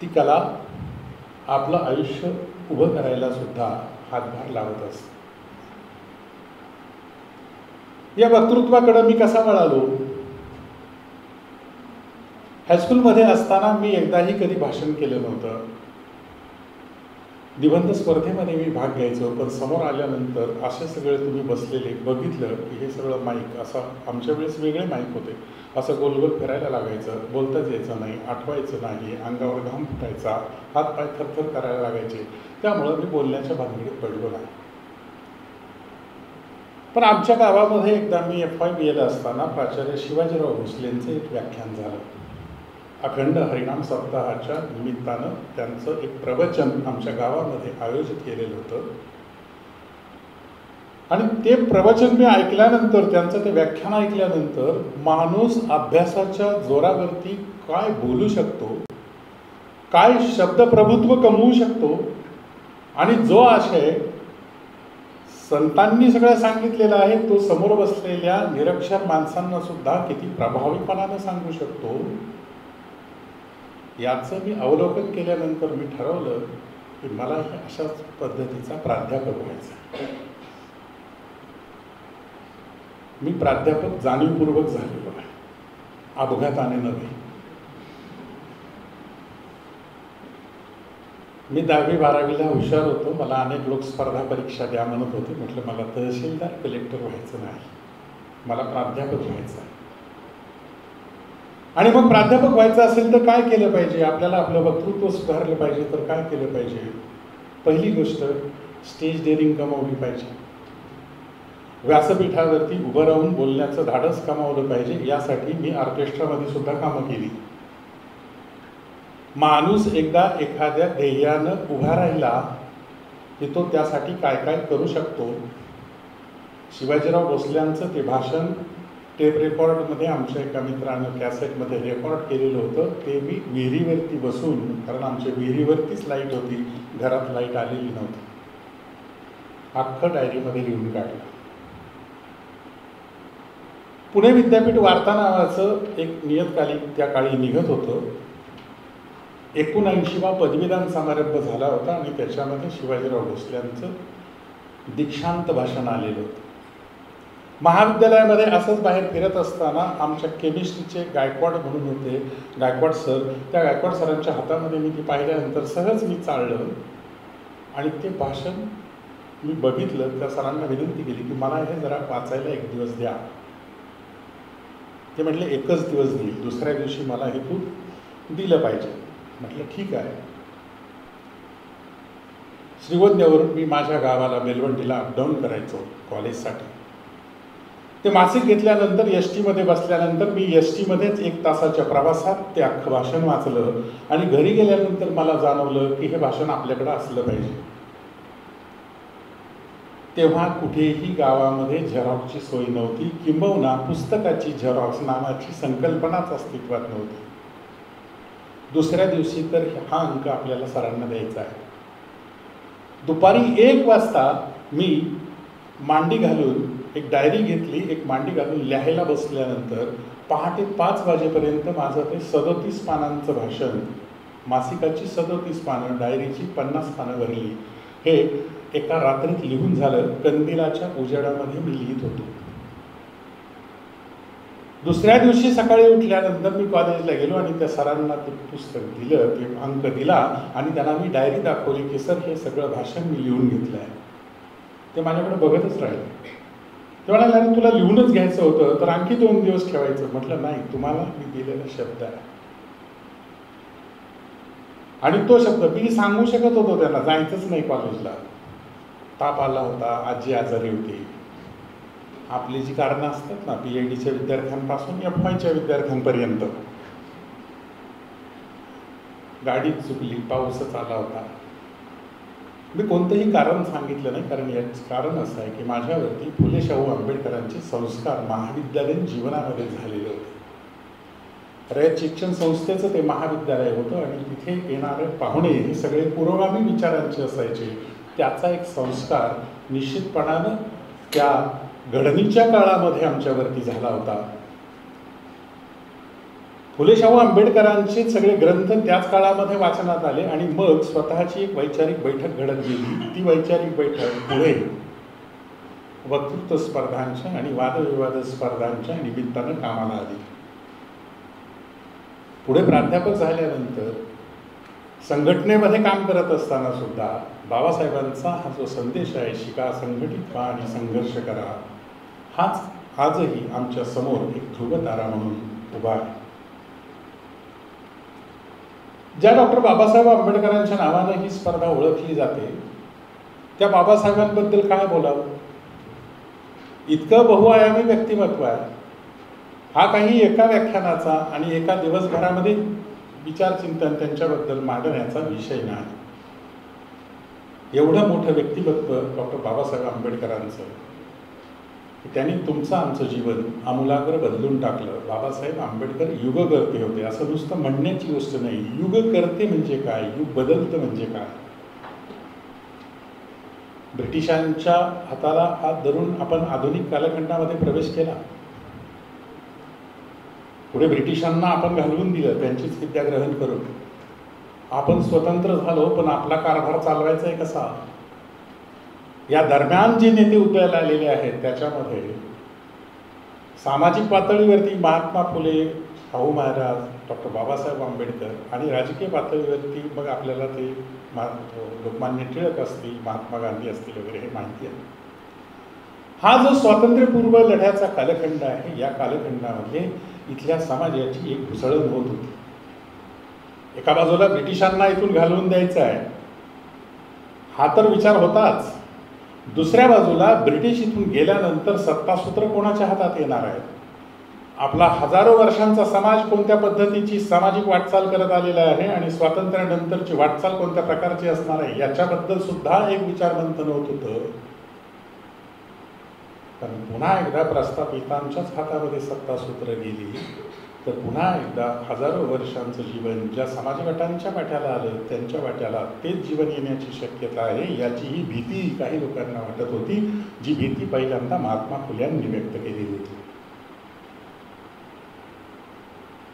ती कला आपलं आयुष्य उभं करायला सुद्धा हातभार लावत असते. या वक्तृत्वाकडे मी कसा वळालो? हायस्कूलमध्ये असताना मी एकदाही कधी भाषण केलं नव्हतं. निबंध स्पर्धेमध्ये मी भाग घ्यायचो, पण समोर आल्यानंतर असे सगळे तुम्ही बसलेले बघितलं की हे सगळं माईक असं, आमच्या वेळेस वेगळे माईक होते, असं गोल गोल फिरायला लागायचं, बोलताच यायचं नाही, आठवायचं नाही, अंगावर घाम फुटायचा, हातपाय थरथर करायला लागायचे. त्यामुळं मी बोलण्याच्या भानगडीत पडलो नाही. पण आमच्या गावामध्ये एकदा मी FYBA ला असताना प्राचार्य शिवाजीराव भोसलेंचं एक व्याख्यान झालं. अखंड हरिनाम सप्ताहाच्या निमित्तानं त्यांचं एक प्रवचन आमच्या गावामध्ये आयोजित केलेलं होतं. आणि ते प्रवचन मी ऐकल्यानंतर, त्यांचं ते व्याख्यान ऐकल्यानंतर, माणूस अभ्यासाच्या जोरावरती काय बोलू शकतो, काय शब्दप्रभुत्व कमवू शकतो, आणि जो आशय संतांनी सगळं सांगितलेला आहे तो समोर बसलेल्या निरक्षर माणसांना सुद्धा किती प्रभावीपणानं सांगू शकतो, याचं मी अवलोकन केल्यानंतर मी ठरवलं की मला अशाच पद्धतीचा प्राध्यापक व्हायचा. मी प्राध्यापक जाणीवपूर्वक झालेलो आहे, अपघाताने नव्हे. मी 10वी 12वीला हुशार होतो. मला अनेक लोक स्पर्धा परीक्षा द्या म्हणत होते. म्हटलं मला तहसीलदार कलेक्टर व्हायचं नाही, मला प्राध्यापक व्हायचं आहे. आणि मग प्राध्यापक व्हायचं असेल तर काय केलं पाहिजे, आपल्याला आपलं वक्तृत्व सुधारलं पाहिजे तर काय केलं पाहिजे. पहिली गोष्ट, स्टेज डेअरिंग कमावली पाहिजे. व्यासपीठावरती उभं राहून बोलण्याचं धाडस कमावलं पाहिजे. यासाठी मी ऑर्केस्ट्रामध्ये सुद्धा कामं केली. माणूस एकदा एखाद्या ध्येयानं उभा राहिला की तो त्यासाठी काय काय करू शकतो. शिवाजीराव भोसल्यांचं ते भाषण टेप रेकॉर्डमध्ये आमच्या एका मित्रानं कॅसेटमध्ये रेकॉर्ड केलेलं होतं. ते मी विहिरीवरती बसून, कारण आमच्या विहिरीवरतीच लाईट होती, घरात लाईट आलेली नव्हती, अख्खं डायरीमध्ये लिहून काढलं. पुणे विद्यापीठ वार्ता नावाचं एक नियतकालिक त्या काळी निघत होतं. 79वा पदवीदान समारंभ झाला होता आणि त्याच्यामध्ये शिवाजीराव भोसल्यांचं दीक्षांत भाषण आलेलं होतं. महाविद्यालयामध्ये असंच बाहेर फिरत असताना आमच्या केमिस्ट्रीचे गायकवाड म्हणून होते, गायकवाड सर, त्या गायकवाड सरांच्या हातामध्ये मी ती पाहिल्यानंतर सहज मी चाललं आणि ते भाषण मी बघितलं. त्या सरांना विनंती केली की मला हे जरा वाचायला एक दिवस द्या. ते म्हटले एकच दिवस देईल, दुसऱ्या दिवशी मला हे तू दिलं पाहिजे. म्हटलं ठीक आहे. श्रीगोंद्यावरून मी माझ्या गावाला बेलवंडीला अपडाऊन करायचो कॉलेजसाठी. ते मासिक घेतल्यानंतर एस टीमध्ये बसल्यानंतर मी एस टीमध्येच 1 तासाच्या प्रवासात ते अख्खं भाषण वाचलं आणि घरी गेल्यानंतर मला जाणवलं की हे भाषण आपल्याकडं असलं पाहिजे. तेव्हा कुठेही गावामध्ये झेरॉक्सची सोय नव्हती, किंबहुना पुस्तकाची झेरॉक्स नावाची संकल्पनाच अस्तित्वात नव्हती. दुसऱ्या दिवशी तर हा अंक आपल्याला सरांना द्यायचा आहे. दुपारी 1 वाजता मी मांडी घालून एक डायरी घेतली, एक मांडी घालून लिहायला बसल्यानंतर पहाटे 5 वाजेपर्यंत माझं ते 37 पानांचं भाषण, मासिकाची 37 पानं, डायरीची 50 पानं भरली. हे एका रात्रीत लिहून झालं. कंदिलाच्या उजेडामध्ये मी लिहित होतो. दुसऱ्या दिवशी सकाळी उठल्यानंतर मी कॉलेजला गेलो आणि त्या सरांना ते पुस्तक दिलं, ते अंक दिला आणि त्यांना मी डायरी दाखवली की सर हे सगळं भाषण मी लिहून घेतलं आहे. ते माझ्याकडे बघतच राहिले. ते म्हणाले अरे तुला लिहूनच घ्यायचं होतं तर आणखी 2 दिवस ठेवायचं. म्हटलं नाही, तुम्हाला मी दिलेला शब्द आहे आणि तो शब्द मी सांगू शकत होतो त्यांना, जायचंच नाही कॉलेजला, ताप आला होता, आजी आजारी होती, आपली जी कारणं असतात ना, PhDच्या विद्यार्थ्यांपासून FYच्या विद्यार्थ्यांपर्यंत. गाडीत चुकली, पाऊसच आला होता. मी कोणतंही कारण सांगितलं नाही, कारण याचं कारण असं आहे की माझ्यावरती फुले शाहू आंबेडकरांचे संस्कार महाविद्यालयीन जीवनामध्ये झालेले होते. रयत शिक्षण संस्थेचं ते महाविद्यालय होतं आणि तिथे येणारे पाहुणे हे सगळे पुरोगामी विचारांचे असायचे. त्याचा एक संस्कार निश्चितपणानं त्या घडणीच्या काळामध्ये आमच्यावरती झाला होता. फुले शाहू आंबेडकरांचे सगळे ग्रंथ त्याच काळामध्ये वाचनात आले आणि मग स्वतःची एक वैचारिक बैठक घडत गेली. ती वैचारिक बैठक पुढे वक्तृत्व स्पर्धांच्या आणि वादविवाद स्पर्धांच्या निमित्तानं कामाला आली. पुढे प्राध्यापक झाल्यानंतर संघटनेमध्ये काम करत असताना सुद्धा बाबासाहेबांचा हा जो संदेश आहे, शिका, संघटित व्हा आणि संघर्ष करा, हाच आजही आमच्या समोर एक ध्रुवतारा म्हणून उभा आहे. ज्या डॉक्टर बाबासाहेब आंबेडकरांच्या नावानं ही स्पर्धा ओळखली जाते, त्या बाबासाहेबांबद्दल काय बोलावं? इतकं बहुआयामी व्यक्तिमत्व आहे. हा काही एका व्याख्यानाचा आणि एका दिवसभरामध्ये विचारचिंतन त्यांच्याबद्दल मांडण्याचा विषय नाही. एवढं मोठं व्यक्तिमत्व डॉक्टर बाबासाहेब आंबेडकरांचं, त्यांनी तुमचं आमचं जीवन आमूलाग्र बदलून टाकलं. बाबासाहेब आंबेडकर युगकर्ते होते. असं नुसतं म्हणण्याची गोष्ट नाही. युगकर्ते म्हणजे काय, युग बदलतं म्हणजे काय. ब्रिटिशांच्या हाताला हात धरून आपण आधुनिक कालखंडामध्ये प्रवेश केला. पुढे ब्रिटिशांना आपण घालवून दिलं, त्यांचीच विद्या ग्रहण करून. आपण स्वतंत्र झालो, पण आपला कारभार चालवायचा आहे कसा? या दरम्यान जे नेते उदयाला आलेले आहेत त्याच्यामध्ये सामाजिक पातळीवरती महात्मा फुले, शाहू महाराज, डॉक्टर बाबासाहेब आंबेडकर आणि राजकीय पातळीवरती मग आपल्याला ते लोकमान्य टिळक असतील, महात्मा गांधी असतील वगैरे हे माहिती आहे. हा जो स्वातंत्र्यपूर्व लढ्याचा कालखंड आहे, या कालखंडामध्ये इथल्या समाजाची एक घुसळण होत होती. एका बाजूला ब्रिटिशांना इथून घालवून द्यायचं आहे, हा तर विचार होताच. दुसऱ्या बाजूला ब्रिटिश इथून गेल्यानंतर सत्तासूत्र कोणाच्या हातात येणार आहे? आपला हजारो वर्षांचा समाज कोणत्या पद्धतीची सामाजिक वाटचाल करत आलेला आहे आणि स्वातंत्र्यानंतरची वाटचाल कोणत्या प्रकारची असणार आहे, याच्याबद्दल सुद्धा एक विचारमंथन होत होतं. कारण पुन्हा एकदा प्रस्थापितांच्याच हातामध्ये सत्तासूत्र गेली तर पुन्हा एकदा हजारो वर्षांचं जीवन ज्या समाजगटांच्या वाट्याला आलं त्यांच्या वाट्याला तेच जीवन येण्याची शक्यता आहे, याची ही भीती काही लोकांना वाटत होती, जी भीती पहिल्यांदा महात्मा फुल्यांनी व्यक्त केली होती.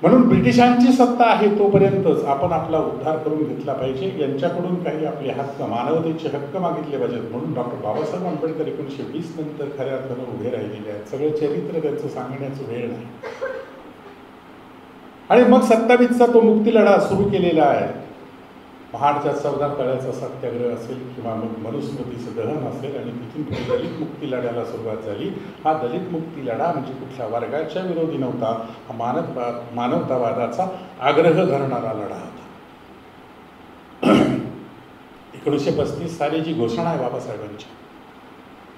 म्हणून ब्रिटिशांची सत्ता आहे तोपर्यंतच आपण आपला उद्धार करून घेतला पाहिजे, यांच्याकडून काही आपले हक्क, मानवतेचे हक्क मागितले पाहिजेत. म्हणून डॉक्टर बाबासाहेब आंबेडकर 1920 नंतर खऱ्या अर्थानं उभे राहिलेले आहेत. सगळं चरित्र त्यांचं सांगण्याचं वेळ नाही. आणि मग 27चा तो मुक्तीलढा सुरू केलेला आहे. महाडच्या 14 तळ्याचा सत्याग्रह असेल किंवा मग मनुस्मृतीचं दहन असेल आणि तिथून दलित मुक्ती लढ्याला सुरुवात झाली. हा दलित मुक्ती लढा म्हणजे कुठल्या वर्गाच्या विरोधी नव्हता, हा मानवतावादाचा आग्रह धरणारा लढा होता. 1935 साली जी घोषणा आहे बाबासाहेबांची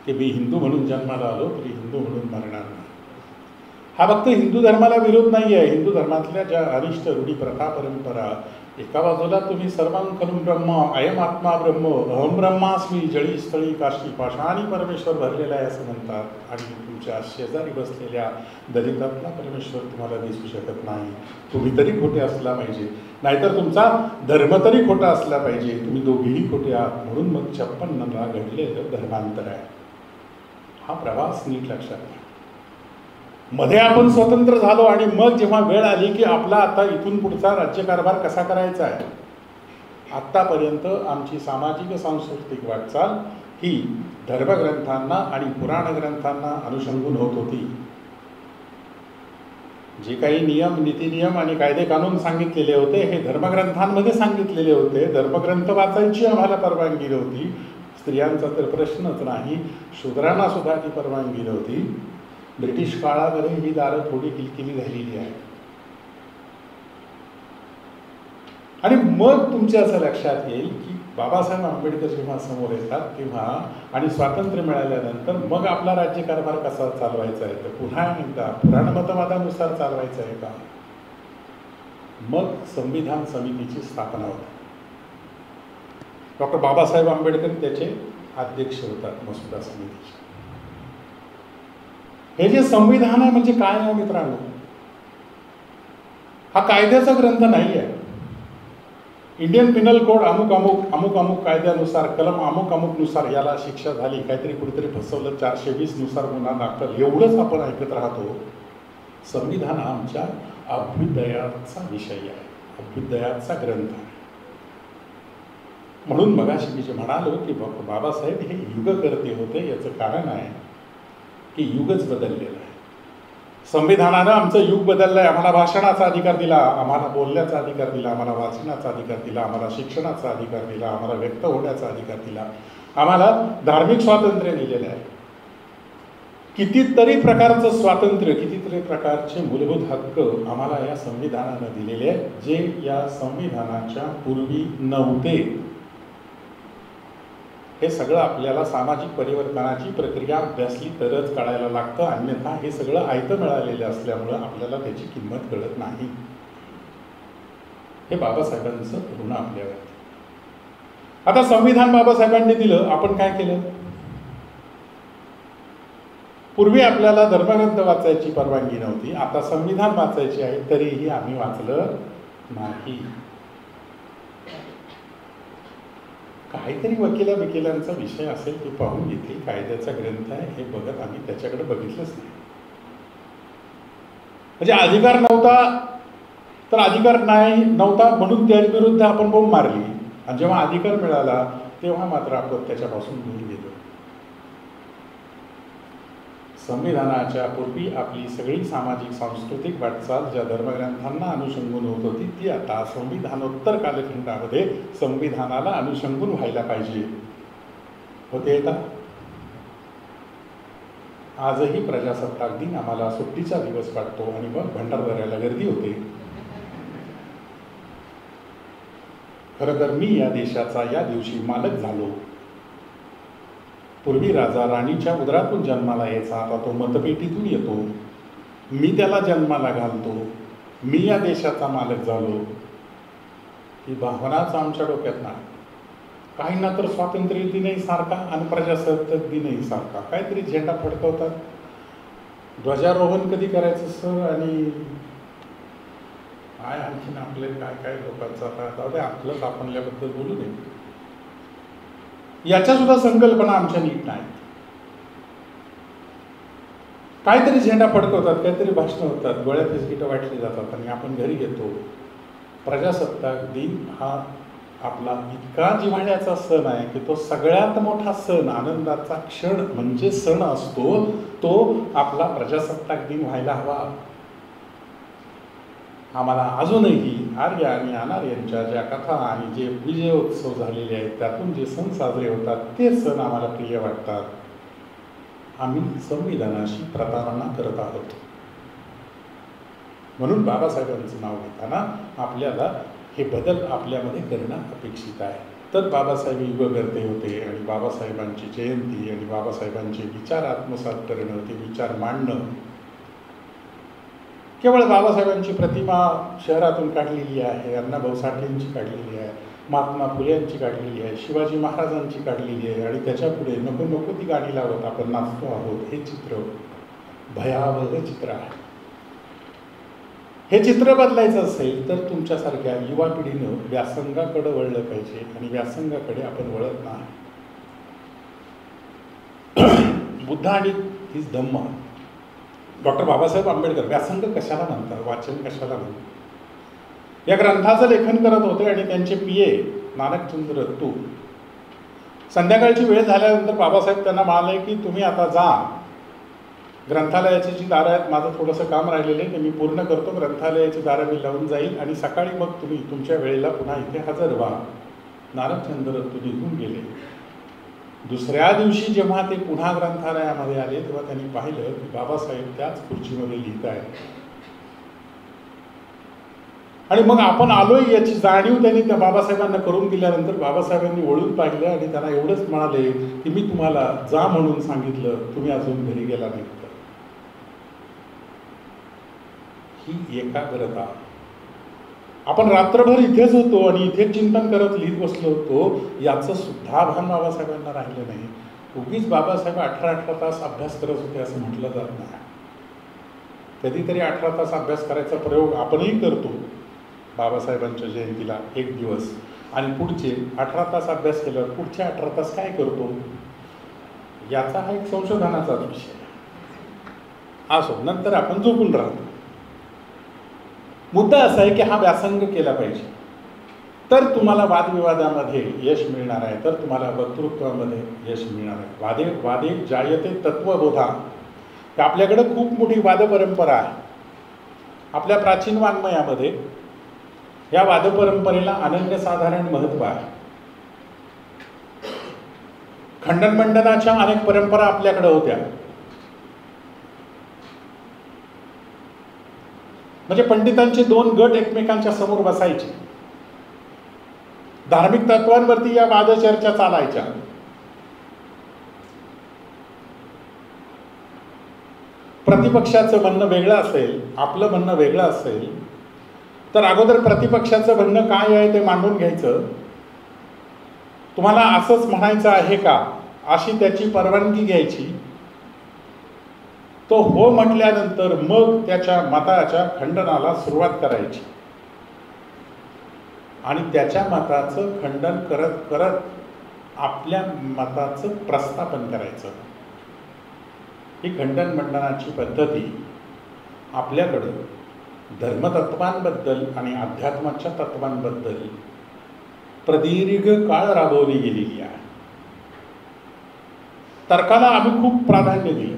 की मी हिंदू म्हणून जन्माला आलो तरी हिंदू म्हणून मरणार नाही, हा फक्त हिंदू धर्माला विरोध नाही आहे. हिंदू धर्मातल्या ज्या अनिष्ट रूढी, प्रथा, परंपरा, एका बाजूला तुम्ही सर्वांकरून ब्रह्म, अयम आत्मा ब्रह्म, अहम ब्रह्मास्मी, जळी स्थळी काष्टी पाषाणी परमेश्वर भरलेला आहे असं म्हणतात. आणि तुमच्या शेजारी बसलेल्या दलितातला परमेश्वर तुम्हाला दिसू शकत नाही. तुम्ही तरी खोटे असला पाहिजे, नाहीतर तुमचा धर्म तरी खोटा असला पाहिजे. तुम्ही दोघेही खोटे आहात. म्हणून मग 56ला घडलेलं धर्मांतर आहे. हा प्रवास नीट लक्षात घ्या. मध्ये आपण स्वतंत्र झालो आणि मग जेव्हा वेळ आली की आपला आता इथून पुढचा राज्यकारभार कसा करायचा आहे, आत्तापर्यंत आमची सामाजिक सांस्कृतिक वाटचाल ही धर्मग्रंथांना आणि पुराण ग्रंथांना अनुषंगून होत होती. जे काही नियम, नीतिनियम आणि कायदे कानून सांगितलेले होते हे धर्मग्रंथांमध्ये सांगितलेले होते. धर्मग्रंथ वाचायची आम्हाला परवानगी नव्हती. स्त्रियांचा तर प्रश्नच नाही, शूद्रांना सुद्धा ती परवानगी नव्हती. ब्रिटिश काळामध्ये ही दारं थोडी किलकिली झालेली आहे. आणि मग तुमच्या असं लक्षात येईल की बाबासाहेब आंबेडकर जेव्हा समोर येतात तेव्हा आणि स्वातंत्र्य मिळाल्यानंतर मग आपला राज्यकारभार कसा चालवायचा आहे, तर पुन्हा एकदा पुराणमतवादानुसार चालवायचा आहे का? मग संविधान समितीची स्थापना होते. डॉक्टर बाबासाहेब आंबेडकर त्याचे अध्यक्ष होतात मसुदा समितीचे. हे जे संविधान आहे म्हणजे काय आहे मित्रांनो? हा कायद्याचा ग्रंथ नाही आहे. इंडियन पिनल कोड अमुक अमुक अमुक अमुक कायद्यानुसार, कलम अमुक अमुक नुसार याला शिक्षा झाली, काहीतरी कुठेतरी फसवलं, 420 नुसार गुन्हा दाखल, एवढंच आपण ऐकत राहतो. संविधान हा आमच्या अभ्युदयाचा विषय आहे, अभ्युदयाचा ग्रंथ आहे. म्हणून मगाशी मी जे म्हणालो की बाबासाहेब हे युगकर्ते होते, याचं कारण आहे की युगच बदललेलं आहे. संविधानानं आमचं युग बदललं आहे. आम्हाला भाषणाचा अधिकार दिला, आम्हाला बोलण्याचा अधिकार दिला, आम्हाला वाचनाचा अधिकार दिला, आम्हाला शिक्षणाचा अधिकार दिला, आम्हाला व्यक्त होण्याचा अधिकार दिला, आम्हाला धार्मिक स्वातंत्र्य दिलेलं आहे. कितीतरी प्रकारचं स्वातंत्र्य, कितीतरी प्रकारचे मूलभूत हक्क आम्हाला या संविधानानं दिलेले आहेत, जे या संविधानाच्या पूर्वी नव्हते. हे सगळं आपल्याला सामाजिक परिवर्तनाची प्रक्रिया अभ्यासली तरच कळायला लागतं, अन्यथा हे सगळं आयतं मिळालेलं असल्यामुळं आपल्याला त्याची किंमत कळत नाही. हे बाबासाहेबांचं ऋण आपल्यावर. आता संविधान बाबासाहेबांनी दिलं, आपण काय केलं? पूर्वी आपल्याला धर्मग्रंथ वाचायची परवानगी नव्हती, आता संविधान वाचायचे आहे, तरीही आम्ही वाचलं नाही. काहीतरी वकिलांचा विषय असेल ते पाहून घेतील, कायद्याचा ग्रंथ आहे हे बघत आम्ही त्याच्याकडे बघितलंच नाही. म्हणजे अधिकार नव्हता तर अधिकार नाही नव्हता म्हणून त्या विरुद्ध आपण बोंब मारली, आणि जेव्हा अधिकार मिळाला तेव्हा मात्र आपण त्याच्यापासून दूर गेलो. संविधानाच्या पूर्वी आपली सगळी सामाजिक सांस्कृतिक वाटचाल ज्या धर्मग्रंथांना अनुषंगून होत होती ती आता संविधानोत्तर कालखंडामध्ये संविधानाला अनुषंगून व्हायला पाहिजे. होते का? आजही प्रजासत्ताक दिन आम्हाला सुट्टीचा दिवस वाटतो आणि मग भंडारदऱ्याला गर्दी होते. खरं तर मी या देशाचा या दिवशी मालक झालो. पूर्वी राजा राणीच्या उदरातून जन्माला यायचा, आता तो मतपेटीतून येतो. मी त्याला जन्माला घालतो. मी या देशाचा मालक झालो. ही भावनाच आमच्या डोक्यात नाही. काहींना तर स्वातंत्र्य दिनही सारखा आणि प्रजासत्ताक दिनही सारखा, काहीतरी झेंडा फडकवतात. ध्वजारोहण कधी करायचं सर? आणि काय आणखीन आपले काय काय लोकांचं आता जाऊ दे, आपलंच आपल्याबद्दल बोलू नये. याच्या सुद्धा संकल्पना आमच्या नीट नाही. काहीतरी झेंडा फडकवतात, काहीतरी भाषणं होतात, गोळ्या बिस्किटं वाटली जातात आणि आपण घरी घेतो. प्रजासत्ताक दिन हा आपला इतका जिव्हाळ्याचा सण आहे की तो सगळ्यात मोठा सण, आनंदाचा क्षण म्हणजे सण असतो तो आपला प्रजासत्ताक दिन व्हायला हवा. आम्हाला अजूनही आर्य आणि अनार्यांच्या ज्या कथा आणि जे विजयोत्सव झालेले आहेत त्यातून जे सण साजरे होतात ते सण आम्हाला प्रिय वाटतात. आम्ही संविधानाशी प्रतारणा करत आहोत. म्हणून बाबासाहेबांचं नाव घेताना आपल्याला हे बदल आपल्यामध्ये करणं अपेक्षित आहे. तर बाबासाहेब युगकर्ते होते आणि बाबासाहेबांची जयंती आणि बाबासाहेबांचे विचार आत्मसात करणं, ते विचार मांडणं. केवळ बाबासाहेबांची प्रतिमा शहरातून काढलेली आहे, अण्णाभाऊ साठेंची काढलेली आहे, महात्मा फुलेंची काढलेली आहे, शिवाजी महाराजांची काढलेली आहे आणि त्याच्या पुढे नको नको ती गाणी लावत आपण नाचतो आहोत, हे चित्र भयावह चित्र आहे. हे चित्र बदलायचं असेल तर तुमच्यासारख्या युवा पिढीनं व्यासंगाकडे वळलं पाहिजे आणि व्यासंगाकडे आपण वळत नाही. बुद्ध आणि हिज धम्म. डॉक्टर बाबासाहेब आंबेडकर व्यासंग कशाला म्हणतात, वाचन कशाला म्हणतात, या ग्रंथाचं लेखन करत होते आणि त्यांचे PA नानकचंद्र तू. संध्याकाळची वेळ झाल्यानंतर बाबासाहेब त्यांना म्हणाले की तुम्ही आता जा, ग्रंथालयाची जी दारं आहेत, माझं थोडंसं काम राहिलेलं आहे ते मी पूर्ण करतो, ग्रंथालयाची दारं मी लावून जाईल आणि सकाळी मग तुम्ही तुमच्या वेळेला पुन्हा इथे हजर व्हा. नानकचंद्र तू निघून गेले. दुसऱ्या दिवशी जेव्हा ते पुन्हा ग्रंथालयामध्ये आले तेव्हा त्यांनी पाहिलं की बाबासाहेब त्याच खुर्चीमध्ये लिहित आहेत. आणि मग आपण आलोय याची जाणीव त्यांनी त्या बाबासाहेबांना करून दिल्यानंतर बाबासाहेबांनी वळून पाहिलं आणि त्यांना एवढंच म्हणाले की मी तुम्हाला जा म्हणून सांगितलं, तुम्ही अजून घरी गेला नाही. ही एकाग्रता. आपण रात्रभर इथेच होतो आणि इथेच चिंतन करत लिहित बसलो होतो, याचं सुद्धा भान बाबासाहेबांना राहिलं नाही. उगीच बाबासाहेब 18 तास अभ्यास करत होते असं म्हटलं जात नाही. कधीतरी 18 तास अभ्यास करायचा प्रयोग आपणही करतो बाबासाहेबांच्या जयंतीला एक दिवस, आणि पुढचे 18 तास अभ्यास केल्यावर पुढचे 18 तास काय करतो, याचा हा एक संशोधनाचाच विषय असो. नंतर आपण झोपून राहतो. मुद्दा असा आहे की हा व्यासंग केला पाहिजे, तर तुम्हाला वादविवादामध्ये यश मिळणार आहे, तर तुम्हाला वक्तृत्वामध्ये यश मिळणार आहे. वादे जायते तत्वबोधा. की आपल्याकडे खूप मोठी वादपरंपरा आहे. आपल्या प्राचीन वाङ्मयामध्ये या वादपरंपरेला अनन्यसाधारण महत्त्व आहे. खंडन मंडनाच्या अनेक परंपरा आपल्याकडे होत्या. म्हणजे पंडितांचे दोन गट एकमेकांच्या समोर बसायचे. धार्मिक तत्वांवरती या वादचर्चा चालायच्या. प्रतिपक्षाचं म्हणणं वेगळं असेल, आपलं म्हणणं वेगळं असेल, तर अगोदर प्रतिपक्षाचं म्हणणं काय आहे ते मांडून घ्यायचं. तुम्हाला असंच म्हणायचं आहे का, अशी त्याची परवानगी घ्यायची. तो हो म्हटल्यानंतर मग त्याच्या मताच्या खंडनाला सुरुवात करायची आणि त्याच्या मताचं खंडन करत करत आपल्या मताचं प्रस्थापन करायचं. ही खंडन मंडनाची पद्धती आपल्याकडे धर्मतत्वांबद्दल आणि अध्यात्माच्या तत्वांबद्दल प्रदीर्घ काळ राबवली गेलेली आहे. तर्काला आम्ही खूप प्राधान्य दिलं.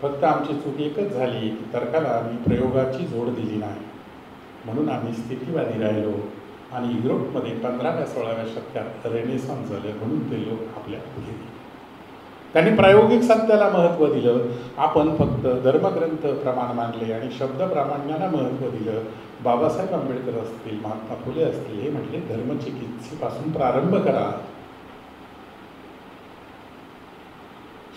फक्त आमची चूक एकच झाली की तर्काला आम्ही प्रयोगाची जोड दिली नाही. म्हणून आम्ही स्थितीवादी राहिलो आणि युरोपमध्ये 15व्या-16व्या शतकात रेनेसॉन्स झाले. म्हणून ते लोक आपल्या पुढे गेले. त्यांनी प्रायोगिक सत्याला महत्त्व दिलं. आपण फक्त धर्मग्रंथ प्रमाण मानले आणि शब्द प्रामाण्याला महत्त्व दिलं. बाबासाहेब आंबेडकर असतील, महात्मा फुले असतील, हे म्हटले धर्मचिकित्सेपासून प्रारंभ करा.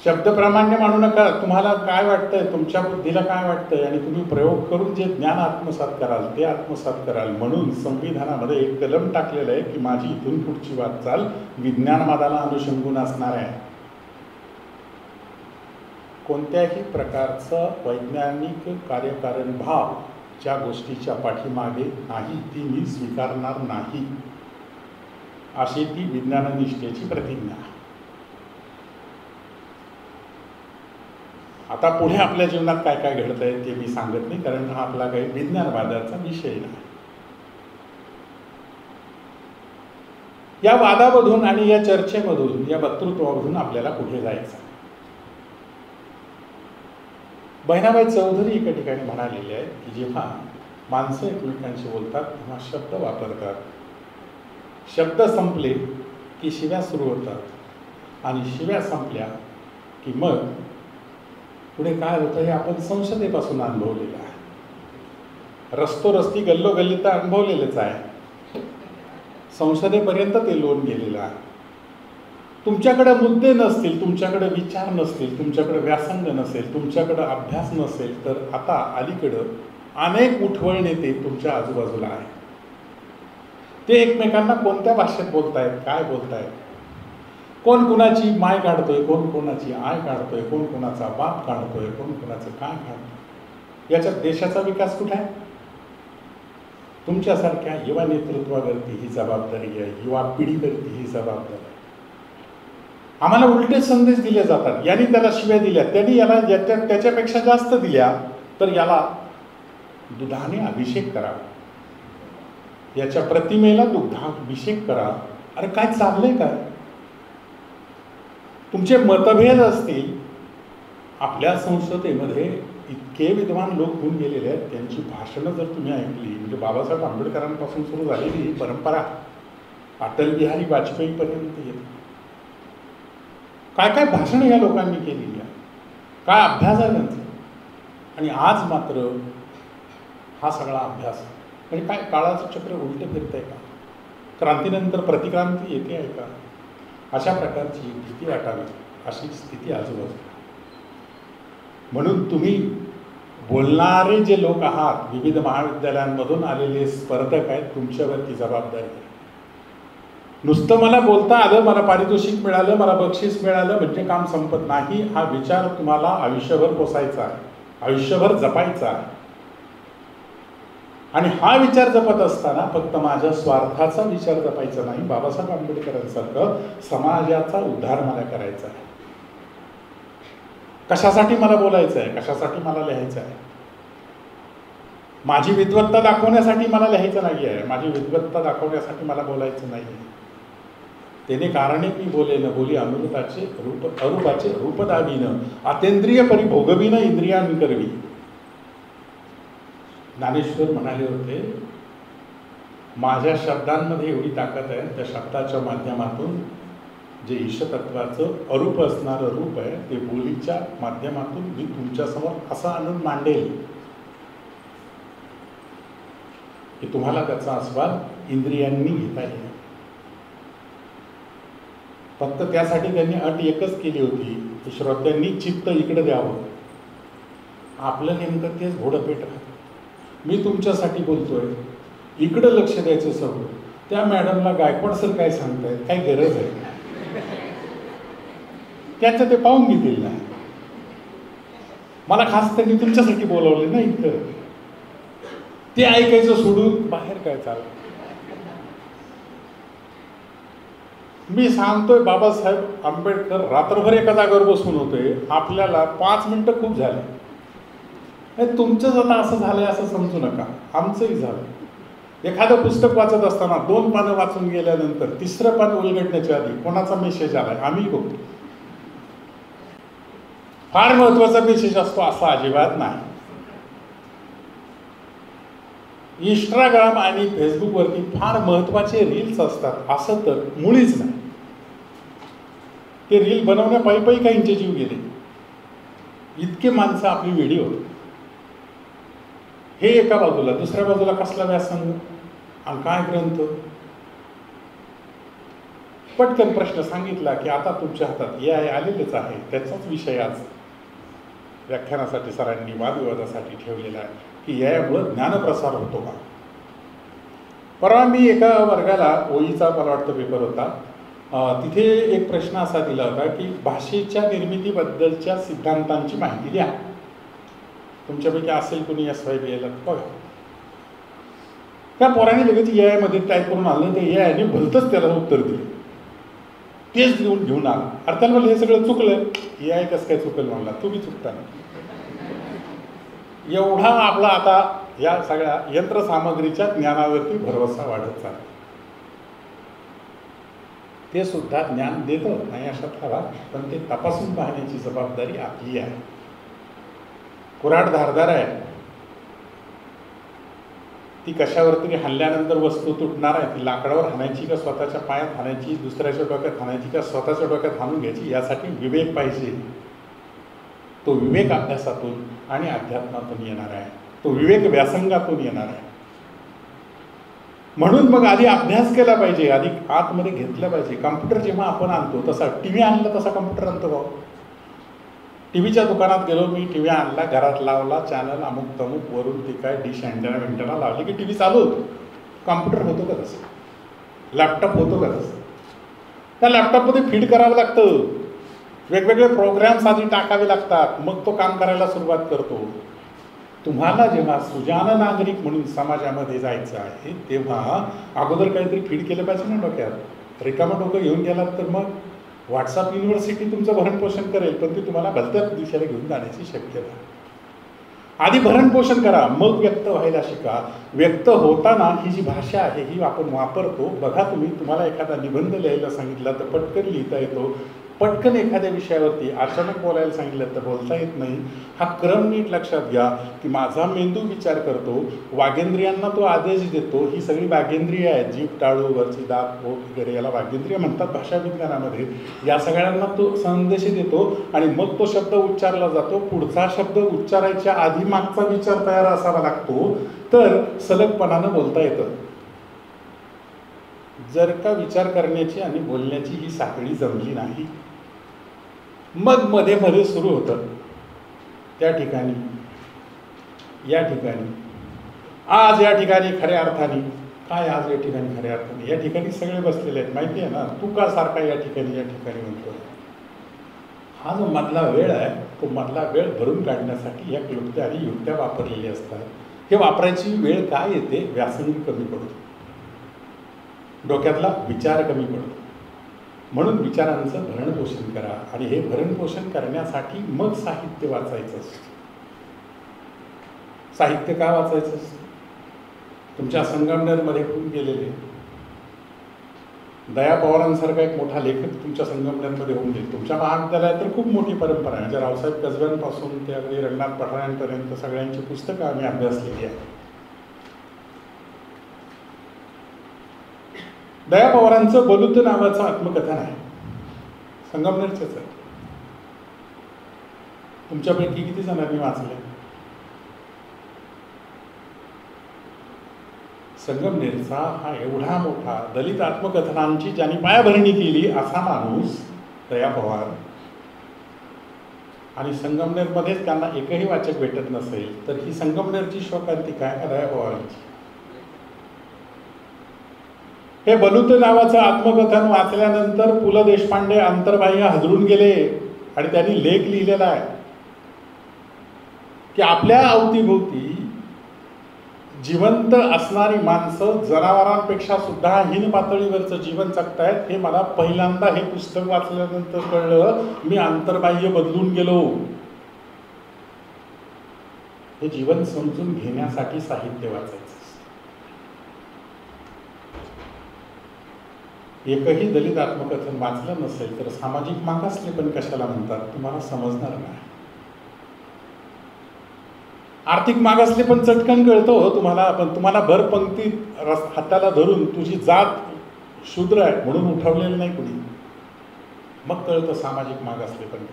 शब्द प्रामाण्य मानू नका. तुम्हाला काय वाटतंय, तुमच्या बुद्धीला काय वाटतंय आणि तुम्ही प्रयोग करून जे ज्ञान आत्मसात कराल ते आत्मसात कराल. म्हणून संविधानामध्ये एक कलम टाकलेलं आहे की माझी इथून पुढची वाटचाल विज्ञानवादाला अनुषंगून असणार आहे. कोणत्याही प्रकारचं वैज्ञानिक कार्यकारण भाव ज्या गोष्टीच्या पाठीमागे नाही ती मी स्वीकारणार नाही, अशी ती विज्ञाननिष्ठेची प्रतिज्ञा आहे. आता पुढे आपल्या जीवनात काय काय घडत आहे ते मी सांगत नाही, कारण हा आपला काही विज्ञानवादाचा विषय नाही. या वादामधून आणि या चर्चेमधून, या वक्तृत्वामधून आपल्याला पुढे जायचं. बहिणाबाई चौधरी एका ठिकाणी म्हणालेले आहेत की जेव्हा माणसं एकमेकांशी बोलतात तेव्हा शब्द वापरतात. शब्द संपले की शिव्या सुरू होतात आणि शिव्या संपल्या की मग पुढे काय होतं हे आपण संसदेपासून अनुभवलेलं आहे. रस्ती गल्लोगल्ली तर अनुभवलेलंच आहे. संसदेपर्यंत ते लोन गेलेलं आहे. तुमच्याकडे मुद्दे नसतील, तुमच्याकडे विचार नसतील, तुमच्याकडे व्यासंग नसेल, तुमच्याकडे अभ्यास नसेल, तर आता अलीकडं अनेक उठवळ नेते तुमच्या आजूबाजूला आहेत. ते एकमेकांना कोणत्या भाषेत बोलतायत, काय बोलतायत, कोण कुणाची माय काढतोय, कोण कोणाची आय काढतोय, कोण कोणाचा बाप काढतोय, कोण कोणाचं काय काढतोय, याच्यात देशाचा विकास कुठे आहे? तुमच्यासारख्या युवा नेतृत्वावरती ही जबाबदारी आहे, युवा पिढीवरती ही जबाबदारी आहे. आम्हाला उलटे संदेश दिले जातात. यांनी त्याला शिव्या दिल्या, त्यांनी याला त्याच्यापेक्षा जास्त दिल्या, तर याला दुधाने अभिषेक करा, याच्या प्रतिमेला दुग्धाभिषेक करा. अरे काय चाललंय काय? तुमचे मतभेद असतील. आपल्या संसदेमध्ये इतके विद्वान लोक होऊन गेलेले आहेत, त्यांची भाषणं जर तुम्ही ऐकली, म्हणजे बाबासाहेब आंबेडकरांपासून सुरू झालेली ही परंपरा अटल बिहारी वाजपेयीपर्यंत येते. काय काय भाषणं या लोकांनी केलेली आहे, काय अभ्यास आहे त्यांचा. आणि आज मात्र हा सगळा अभ्यास म्हणजे काय काळाचं चक्र उलटं फिरत आहे का? क्रांतीनंतर प्रतिक्रांती येते आहे का? अशा प्रकारची भीती वाटावी अशी स्थिती आजूबाजूला. म्हणून तुम्ही बोलणारे जे लोक आहात, विविध महाविद्यालयांमधून आलेले स्पर्धक आहेत, तुमच्यावरती जबाबदारी आहे. नुसतं मला बोलता आलं, मला पारितोषिक मिळालं, मला बक्षीस मिळालं म्हणजे काम संपत नाही. हा विचार तुम्हाला आयुष्यभर पोसायचा आहे, आयुष्यभर जपायचा आहे. आणि हा विचार जपत असताना फक्त माझ्या स्वार्थाचा विचार जपायचा नाही, बाबासाहेब आंबेडकरांसारखं समाजाचा उद्धार मला करायचा आहे. कशासाठी मला बोलायचं आहे, कशासाठी मला लिहायचं आहे? माझी विद्वत्ता दाखवण्यासाठी मला लिहायचं नाही आहे, माझी विद्वत्ता दाखवण्यासाठी मला बोलायचं नाही आहे. तेने कारणे मी बोले न बोली अमृताचे रूप अरूपाचे रूप दाविन अतेंद्रिय परिभोगविन इंद्रियान करवी. ज्ञानेश्वर म्हणाले होते, माझ्या शब्दांमध्ये एवढी ताकद आहे, त्या शब्दाच्या माध्यमातून जे ईशतत्वाचं अरूप असणारं रूप आहे ते बोलीच्या माध्यमातून मी तुमच्यासमोर असा आणून मांडेल की तुम्हाला त्याचा आस्वाद इंद्रियांनी घेता येईल. फक्त त्यासाठी त्यांनी अट एकच केली होती की श्रोत्यांनी चित्त इकडे द्यावं. आपलं नेमकं तेच घोडपेट राहतं. मी तुमच्यासाठी बोलतोय, इकडं लक्ष द्यायचं सगळं. त्या मॅडमला गायकवाड सर काय सांगतायत, काय गरज आहे, त्याचं ते पाहून घेतील ना. मला खास त्यांनी तुमच्यासाठी बोलावले ना इथं, ते ऐकायचं सोडून बाहेर काय चाललं. मी सांगतोय बाबासाहेब आंबेडकर रात्रभर एका जागेवर बसून होते, आपल्याला 5 मिनिटं खूप झाले. तुमचंच आता असं झालंय असं समजू नका, आमचंही झालं. एखादं पुस्तक वाचत असताना 2 पानं वाचून गेल्यानंतर 3रं पान उलगडण्याच्या आधी कोणाचा मेसेज आलाय आम्ही बघतो. फार महत्वाचा मेसेज असतो असं अजिबात नाही. इंस्टाग्राम आणि फेसबुकवरती फार महत्वाचे रील्स असतात असं तर मुळीच नाही. ते रील बनवण्या पायी काहींचे जीव गेले. इतके माणसं आपली व्हिडिओ हे एका बाजूला, दुसऱ्या बाजूला कसला व्यासंग आणि काय ग्रंथ. पटकन प्रश्न सांगितला की आता तुमच्या हातात AI आलेलेच आहे. त्याचाच विषय आज व्याख्यानासाठी सरांनी वादविवादासाठी ठेवलेला आहे की यामुळं ज्ञानप्रसार होतो का. परवा मी एका वर्गाला ओळीचा मला वाटतं पेपर होता, तिथे एक प्रश्न असा दिला होता की भाषेच्या निर्मितीबद्दलच्या सिद्धांतांची माहिती द्या. तुमच्यापैकी असेल कोणी SYBL बघा. त्या पोराने लगेच AI मध्ये टाईप करून आणलं, ते AI ने भलतंच त्याला उत्तर दिलं, तेच घेऊन आला. अरे त्याला म्हणलं हे सगळं चुकलं. AI कसं काय चुकल म्हणला, तुम्ही चुकता. एवढा आपला आता या सगळ्या यंत्रसामग्रीच्या ज्ञानावरती भरवसा वाढत चालला. ते सुद्धा ज्ञान देतं नाही अशात हवा, पण ते तपासून पाहण्याची जबाबदारी आपली आहे. कुऱ्हाड धारदार आहे, ती कशावर तरी हल्ल्यानंतर वस्तू तुटणार आहे, ती लाकडावर हाणायची का स्वतःच्या पायात हाणायची, दुसऱ्याच्या डोक्यात हाणायची का स्वतःच्या डोक्यात हाणून घ्यायची, यासाठी विवेक पाहिजे. तो विवेक अभ्यासातून आणि अध्यात्मातून येणार आहे, तो विवेक व्यासंगातून येणार आहे. म्हणून मग आधी अभ्यास केला पाहिजे, आधी आतमध्ये घेतलं पाहिजे. कम्प्युटर जेव्हा आपण आणतो तसा TV आणला तसा कम्प्युटर आणतो भाऊ. TV च्या दुकानात गेलो मी, TV आणला, घरात लावला, चॅनल अमुक तमुक, वरून ती काय डिश अँटेना लावली की TV चालू होतो. कम्प्युटर होतो का तसं? लॅपटॉप होतो का तसं? त्या लॅपटॉपमध्ये फीड करावं लागतं, वेगवेगळे प्रोग्राम्स आधी टाकावे लागतात, मग तो काम करायला सुरुवात करतो. तुम्हाला जेव्हा सुजान नागरिक म्हणून समाजामध्ये जायचं आहे तेव्हा अगोदर काहीतरी फीड केलं पाहिजे ना डोक्यात. रिकामं डोकं घेऊन गेलात तर मग व्हॉट्सअप युनिव्हर्सिटी तुमचं भरणपोषण करेल, पण ती तुम्हाला भलत्याच दिशेला घेऊन जाण्याची शक्यता. आधी भरणपोषण करा, मग व्यक्त व्हायला शिका. व्यक्त होताना ही जी भाषा आहे ही आपण वापरतो. बघा तुम्हाला एखादा निबंध लिहायला सांगितला तर पटकन लिहिता येतो, पटकन एखाद्या विषयावरती अचानक बोलायला सांगितलं तर बोलता येत नाही. हा क्रम नीट लक्षात घ्या की माझा मेंदू विचार करतो, वागेंद्रियांना तो आदेश देतो. ही सगळी वागेंद्रिय आहेत, जीभ, टाळू, वरची दात, बोट वगैरे, याला वागेंद्रिय म्हणतात भाषा विज्ञानामध्ये. या सगळ्यांना तो संदेश देतो आणि मग तो शब्द उच्चारला जातो. पुढचा शब्द उच्चारायच्या आधी मागचा विचार तयार असावा लागतो, तर सलगपणानं बोलता येतं. जर का विचार करण्याची आणि बोलण्याची ही साखळी जमली नाही, मग मध्ये मध्ये सुरू होतं त्या ठिकाणी, या ठिकाणी, आज या ठिकाणी खऱ्या अर्थाने काय, आज या ठिकाणी खऱ्या अर्थाने, या ठिकाणी सगळे बसलेले आहेत माहिती आहे ना, तू का सारखा या ठिकाणी म्हणतो. हा जो मधला वेळ आहे तो मधला वेळ भरून काढण्यासाठी या क्लुप्त्या आणि युक्त्या वापरलेल्या असतात. हे वापरायची वेळ काय येते, व्यासंग कमी पडतो, डोक्यातला विचार कमी पडतो. म्हणून विचारांचं भरणपोषण करा आणि हे भरणपोषण करण्यासाठी मग साहित्य वाचायचं असतं. साहित्य का वाचायचं असतं? तुमच्या संगमनेरमध्ये होऊन गेलेले दया पवारांसारखा एक मोठा लेखक तुमच्या संगमनेरमध्ये होऊन गेल. तुमच्या महाविद्यालयात तर खूप मोठी परंपरा आहे. म्हणजे रावसाहेब कसब्यांपासून ते अगदी रंगनाथ पठाणांपर्यंत सगळ्यांची पुस्तकं आम्ही अभ्यासलेली आहे. दया पवारांचं बलुत नावाचं आत्मकथन आहे, संगमनेरचंच आहे. तुमच्यापैकी किती जणांनी वाचले? संगमनेरचा हा एवढा मोठा दलित आत्मकथनांची ज्यांनी पायाभरणी केली असा माणूस दया पवार, आणि संगमनेरमध्येच त्यांना एकही वाचक भेटत नसेल तर ही संगमनेरची शोकांती काय का दया पवारांची? हे बलुत नावाचं आत्मकथन वाचल्यानंतर पु ल देशपांडे अंतर्बाह्य हादरून गेले आणि त्यांनी लेख लिहिलेला आहे की आपल्या अवतीभोवती जिवंत असणारी माणसं जनावरांपेक्षा सुद्धा हीन पातळीवरचं जीवन जगतायत. हे मला पहिल्यांदा हे पुस्तक वाचल्यानंतर कळलं. मी अंतर्बाह्य बदलून गेलो. हे जीवन समजून घेण्यासाठी साहित्य वाचायचं. एकही दलित आत्मकथन वाचलं नसेल तर सामाजिक मागासले पण कशाला म्हणतात तुम्हाला समजणार नाही. आर्थिक मागासले पण चटकन कळतो हो तुम्हाला, पण तुम्हाला भर पंक्तीत हाताला धरून तुझी जात शूद्र आहे म्हणून उठवलेलं नाही कुणी, मग कळतं सामाजिक मागासले पण.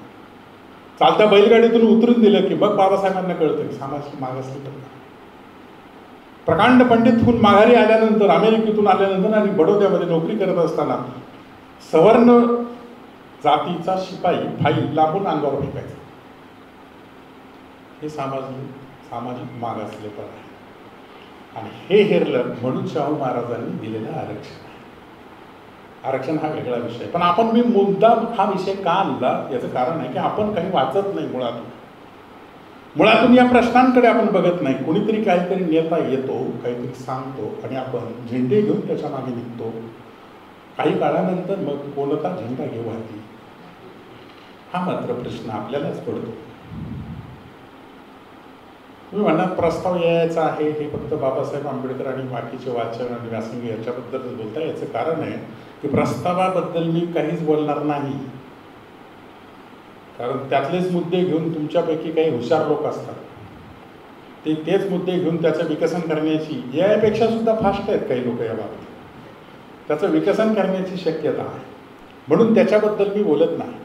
चालत्या बैलगाडीतून उतरून दिलं की मग बाबासाहेबांना कळतं की सामाजिक मागासले पण. प्रकांड पंडित होऊन माघारी आल्यानंतर, अमेरिकेतून आल्यानंतर आणि बडोद्यामध्ये नोकरी करत असताना सवर्ण जातीचा शिपाई फाईल लांबून अंगावर फेकायचा. हे सामाजिक मागासले पण आहे. आणि हे हेरलं म्हणून शाहू महाराजांनी दिलेलं आरक्षण आहे. आरक्षण हा वेगळा विषय, पण आपण मी मुद्दाम हा विषय का आणला याचं कारण आहे की आपण काही वाचत नाही. मुळातून या प्रश्नांकडे आपण बघत नाही. कुणीतरी काहीतरी नेता येतो, काहीतरी सांगतो आणि आपण झेंडे घेऊन त्याच्या मागे निघतो. काही काळानंतर मग कोणता झेंडा घेऊ हाती, हा मात्र प्रश्न आपल्यालाच पडतो. तुम्ही म्हणा प्रस्ताव यायचा आहे हे फक्त बाबासाहेब आंबेडकर आणि बाकीचे वाचन आणि व्यासंग याच्याबद्दलच बोलता. याचं कारण आहे की प्रस्तावाबद्दल मी काहीच बोलणार नाही, कारण त्यातलेच मुद्दे घेऊन तुमच्यापैकी काही हुशार लोक असतात, ते तेच मुद्दे घेऊन त्याचं विकसन करण्याची, यापेक्षा सुद्धा फास्ट आहेत काही लोक या बाबतीत, त्याचं विकसन करण्याची शक्यता आहे. म्हणून त्याच्याबद्दल मी बोलत नाही.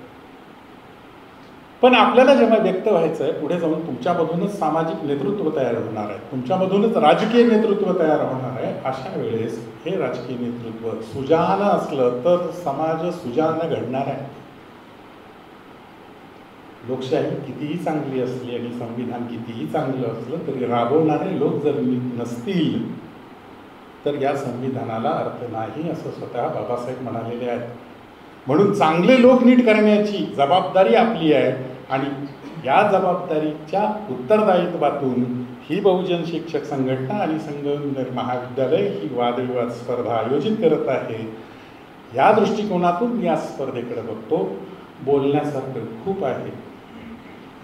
पण आपल्याला जेव्हा व्यक्त व्हायचं आहे पुढे जाऊन तुमच्यामधूनच सामाजिक नेतृत्व तयार होणार आहे, तुमच्यामधूनच राजकीय नेतृत्व तयार होणार आहे. अशा वेळेस हे राजकीय नेतृत्व सुजान असलं तर समाज सुजान घडणार आहे. लोकशाही कितीही चांगली असली आणि संविधान कितीही चांगलं असलं तरी राबवणारे लोक जर नसतील तर या संविधानाला अर्थ नाही, असं स्वतः बाबासाहेब म्हणालेले आहेत. म्हणून चांगले लोक नीट करण्याची जबाबदारी आपली आहे आणि या जबाबदारीच्या उत्तरदायित्वातून ही बहुजन शिक्षक संघटना आणि संगमनेर महाविद्यालय ही वादविवाद स्पर्धा आयोजित करत आहे. या दृष्टिकोनातून मी या स्पर्धेकडे बघतो. बोलण्यासारखं खूप आहे.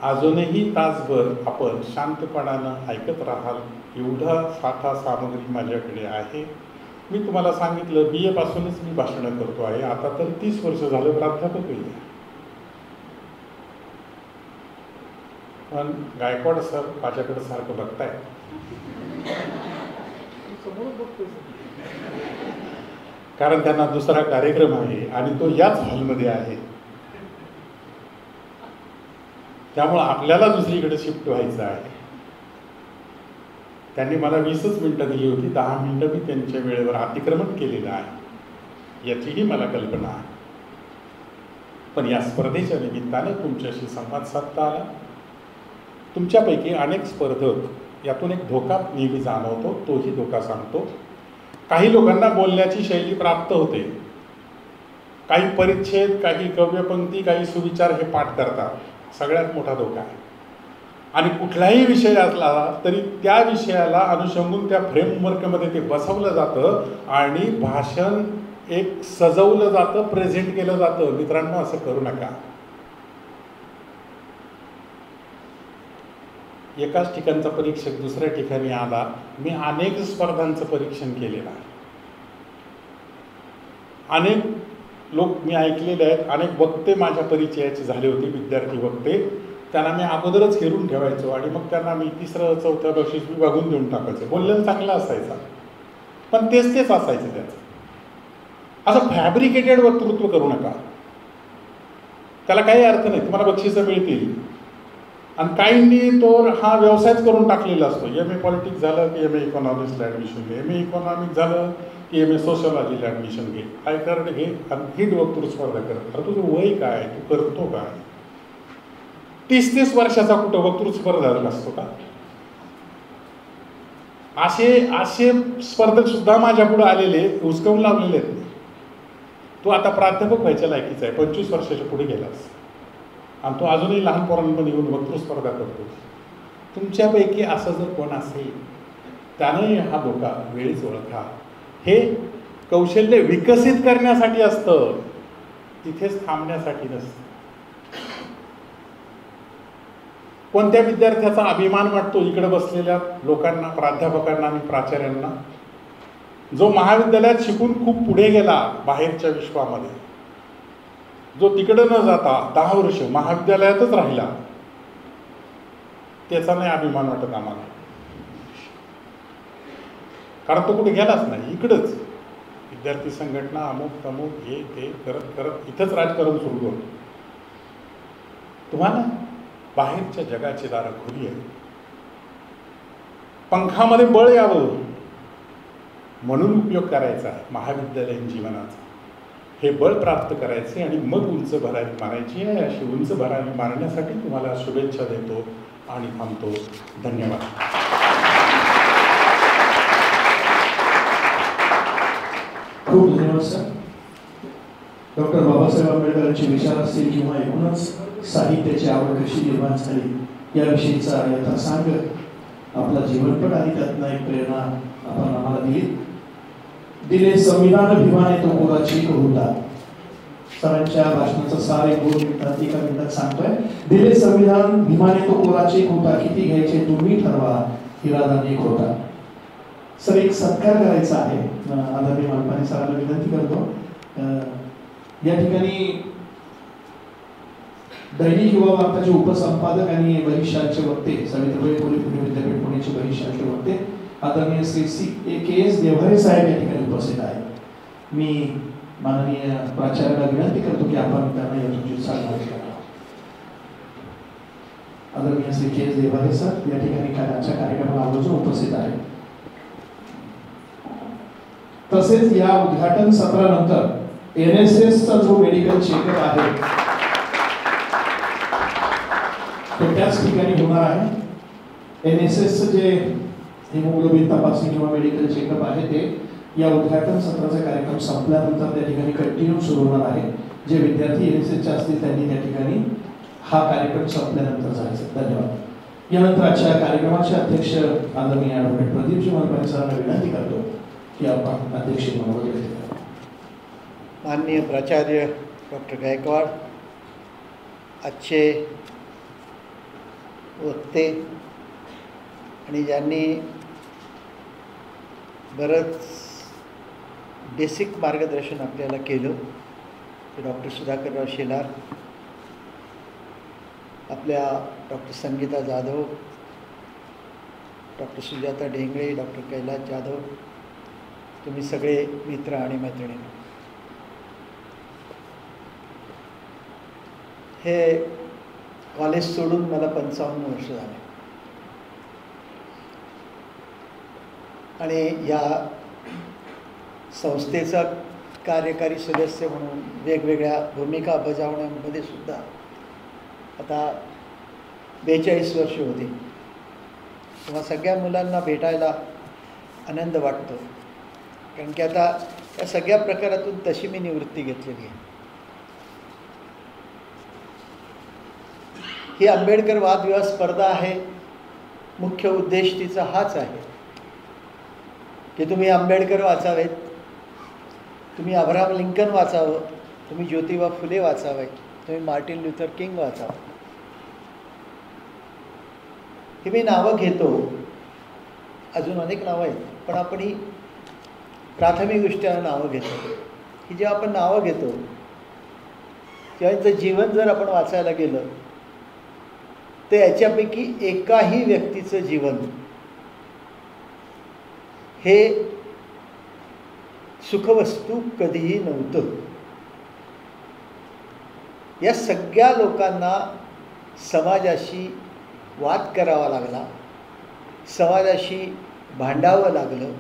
अजूनही तासभर आपण शांतपणानं ऐकत राहाल एवढा साठा सामग्री माझ्याकडे आहे. मी तुम्हाला सांगितलं BA पासूनच मी भाषणं करतो आहे. आता तर 30 वर्ष झालं प्राध्यापकही आहे. पण गायकवाड सर माझ्याकडे सारखं बघताय, कारण त्यांना दुसरा कार्यक्रम आहे आणि तो याच हॉलमध्ये आहे. त्यामुळं आपल्याला दुसरीकडे शिफ्ट व्हायचं आहे. त्यांनी मला 20च मिनटं दिली होती, 10 मिनटं मी त्यांच्या वेळेवर अतिक्रमण केलेलं आहे याचीही मला कल्पना आहे. पण या स्पर्धेच्या निमित्तानं तुमच्याशी संवाद साधता आला. तुमच्यापैकी अनेक स्पर्धक यातून एक धोका नेहमी जाणवतो, तोही धोका सांगतो. काही लोकांना बोलण्याची शैली प्राप्त होते. काही परिच्छेद, काही काव्यपंक्ती, काही सुविचार हे पाठ करतात. सगळ्यात मोठा धोका आहे. आणि कुठलाही विषय असला तरी त्या विषयाला अनुषंगून त्या फ्रेमवर्कमध्ये ते बसवलं जातं आणि भाषण एक सजवलं जातं, प्रेझेंट केलं जातं. मित्रांनो, असं करू नका. एकाच ठिकाणचा परीक्षक दुसऱ्या ठिकाणी आला. मी अनेक स्पर्धांचं परीक्षण केलेलं आहे अनेक लोक मी ऐकलेले आहेत, अनेक वक्ते माझ्या परिचयाचे झाले होते, विद्यार्थी वक्ते. त्यांना मी अगोदरच हेरून ठेवायचो आणि मग त्यांना मी 3रं 4थं बक्षीस मी बघून देऊन टाकायचो. बोललेलं चांगलं असायचं, पण तेच असायचं त्याचं. असं फॅब्रिकेटेड वक्तृत्व करू नका, त्याला काही अर्थ नाही. तुम्हाला बक्षिसं मिळतील आणि काहींनी तो हा व्यवसायच करून टाकलेला असतो. MA पॉलिटिक्स झालं की MA इकॉनॉमिक्सला ॲडमिशन घे, MA इकॉनॉमिक्स झालं की MA सोशलॉजीला ॲडमिशन घे, काय कर घे आणि हिट वक्तृत्व स्पर्धा कर. अरे तुझं वय काय, तू करतो काय? 30-30 वर्षाचा कुठं वक्तृत्व स्पर्धा असतो का? असे स्पर्धक सुद्धा माझ्या पुढे आलेले, हुसकावून लावलेले आहेत. तू आता प्राध्यापक व्हायच्या लायकीचा आहे, 25 वर्षाच्या पुढे गेलास आणि तो अजूनही लहान पोरांमध्ये येऊन वक्तृत्व स्पर्धा करतो. तुमच्यापैकी असं जर कोण असेल त्याने हा धोका वेळीच ओळखा. हे कौशल्य विकसित करण्यासाठी असतं, तिथेच थांबण्यासाठी नसतं. कोणत्या विद्यार्थ्याचा अभिमान वाटतो इकडे बसलेल्या लोकांना, प्राध्यापकांना आणि प्राचार्यांना, जो महाविद्यालयात शिकून खूप पुढे गेला बाहेरच्या विश्वामध्ये, जो तिकडे न जाता 10 वर्ष महाविद्यालयातच राहिला, त्याचा नाही अभिमान वाटत आम्हाला. कारण तो कुठे गेलाच नाही, इकडंच विद्यार्थी संघटना अमुक तमुक हे ते करत करत इथंच राजकारण सुरू होतं. तुम्हाला बाहेरच्या जगाची दारं खुली आहे. पंखामध्ये बळ यावं म्हणून उपयोग करायचा आहे महाविद्यालयीन जीवनाचा. हे बळ प्राप्त करायचे आणि मग उंच भरारी मारायची आहे. अशी उंच भरारी मारण्यासाठी तुम्हाला शुभेच्छा देतो आणि थांबतो. धन्यवाद. खूप धन्यवाद सर. डॉक्टर बाबासाहेब आंबेडकरांचे विचार असतील किंवा एकूणच साहित्याची आवड कशी निर्माण झाली याविषयीचा यथासांग आपला जीवनपट आणि त्यातनं एक प्रेरणा आपण आम्हाला दिले. संविधान अभिमाने तो कोराची होता. सरांच्या भाषणाचा सार एक 2 मिनिटात 1 मिनिटात सांगतोय. दिले संविधान भीमाने तो कोराची होता, किती घ्यायचे तुम्ही ठरवा, इरादा एक होता. सर एक सत्कार करायचा आहे. आदरणीय मालपाणी सरांना विनंती करतो. या ठिकाणी दैनिक युवा वार्ताचे उपसंपादक आणि बहिष्यांचे वक्ते, सावित्रीबाई फुले पुणे विद्यापीठ पुणेचे बहिष्यांचे वक्ते आदरणीय श्री KS देवहरे साहेब या ठिकाणी उपस्थित आहेत. मी माननीय प्राचार्याला विनंती करतो की आपण त्यांना या तुमची सन्मान करा. आदरणीय श्री KS देवहरे सर या ठिकाणी आजच्या कार्यक्रमाला आवर्जून उपस्थित आहेत. तसेच या उद्घाटन सत्रानंतर NSSचा जो मेडिकल चेकअप आहे तो त्याच ठिकाणी होणार आहे. NSSचं जे हिमोग्लोबिन तपासणी किंवा मेडिकल चेकअप आहे ते या उद्घाटन सत्राचा कार्यक्रम संपल्यानंतर त्या ठिकाणी कंटिन्यू सुरू होणार आहे. जे विद्यार्थी NSSचे असतील त्यांनी त्या ठिकाणी हा कार्यक्रम संपल्यानंतर जायचं. धन्यवाद. यानंतर आजच्या कार्यक्रमाचे अध्यक्ष आदरणीय ॲडव्होकेट प्रदीपजी मालपाणी सरांना विनंती करतो की आपण अध्यक्ष म्हणून घेतले. माननीय प्राचार्य डॉक्टर गायकवाड, आजचे वक्ते आणि ज्यांनी बरंच बेसिक मार्गदर्शन आपल्याला केलं ते डॉक्टर सुधाकरराव शेलार, आपल्या doctor Sangita Jadhav, doctor Sujata Dhengale, doctor Kailas Jadhav, तुम्ही सगळे मित्र आणि मैत्रिणी. हे कॉलेज सोडून मला 55 वर्ष झाले आणि या संस्थेचा कार्यकारी सदस्य म्हणून वेगवेगळ्या भूमिका बजावण्यामध्ये सुद्धा आता 42 वर्ष होती. तेव्हा सगळ्या मुलांना भेटायला आनंद वाटतो, कारण की आता या सगळ्या प्रकारातून तशी मी निवृत्ती घेतलेली आहे. ही आंबेडकर वादविवाद स्पर्धा आहे, मुख्य उद्देश तिचा हाच आहे की तुम्ही आंबेडकर वाचावेत, तुम्ही अब्राहम लिंकन वाचावं, तुम्ही ज्योतिबा फुले वाचावे, तुम्ही मार्टिन लुथर किंग वाचावं. ही मी नावं घेतो, अजून अनेक नावं आहेत, पण आपण ही प्राथमिकदृष्ट्या नावं घेतो. की जेव्हा आपण नावं घेतो किंवा यांचं जीवन जर आपण वाचायला गेलं तर याच्यापैकी एकाही व्यक्तीचं जीवन हे सुखवस्तू कधीही नव्हतं. या सगळ्या लोकांना समाजाशी वाद करावा लागला, समाजाशी भांडावं लागलं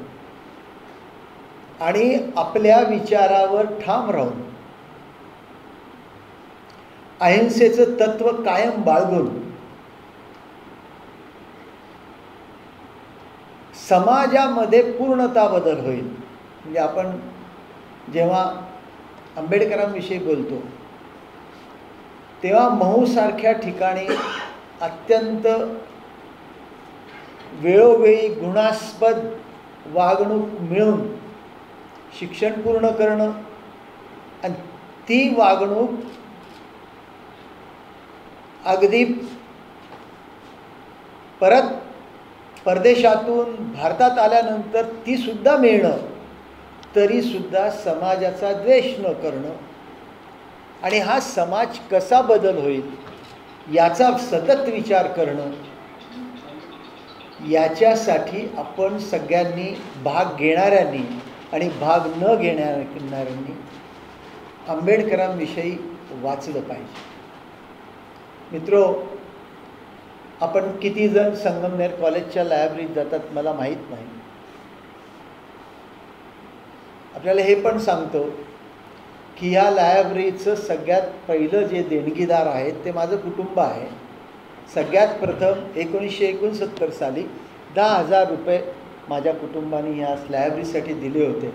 आणि आपल्या विचारावर ठाम राहून अहिंसेचं तत्व कायम बाळगून समाजामध्ये पूर्णता बदल होईल. म्हणजे आपण जेव्हा आंबेडकरांविषयी बोलतो तेव्हा महूसारख्या ठिकाणी अत्यंत वेळोवेळी गुणास्पद वागणूक मिळून शिक्षण पूर्ण करणं आणि ती वागणूक अगदी परत परदेशातून भारतात आल्यानंतर ती सुद्धा मिळणं, तरीसुद्धा समाजाचा द्वेष न करणं आणि हा समाज कसा बदल होईल याचा सतत विचार करणं, याच्यासाठी आपण सगळ्यांनी भाग घेणाऱ्यांनी आणि भाग न घेणाऱ्यांनी आंबेडकरांविषयी वाचलं पाहिजे. मित्रो, आपण किती जण संगमनेर कॉलेजच्या लायब्ररीत जातात मला माहीत नाही. आपल्याला हे पण सांगतो की ह्या लायब्ररीचं सगळ्यात पहिलं जे देणगीदार आहेत ते माझं कुटुंब आहे. सगळ्यात प्रथम 1969 साली 10,000 रुपये माझ्या कुटुंबाने ह्या लायब्ररीसाठी दिले होते.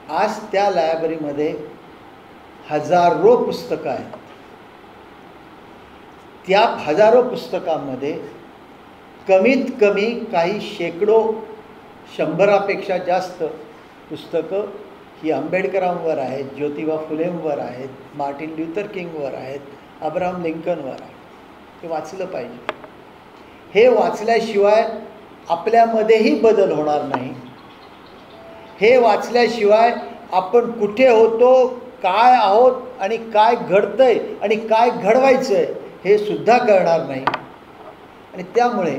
आज त्या लायब्ररीमध्ये हजारो पुस्तकं आहेत. त्या हजारो पुस्तकांमध्ये कमीत कमी काही शेकडो 100पेक्षा जास्त पुस्तकं ही आंबेडकरांवर आहेत, ज्योतिबा फुलेंवर आहेत, मार्टिन ल्यूथर किंगवर आहेत, अब्राहम लिंकनवर आहेत. हे वाचलं पाहिजे. हे वाचल्याशिवाय आपल्यामध्येही बदल होणार नाही. हे वाचल्याशिवाय आपण कुठे होतो, काय आहोत आणि काय घडतंय आणि काय घडवायचं आहे हे सुद्धा कळणार नाही. आणि त्यामुळे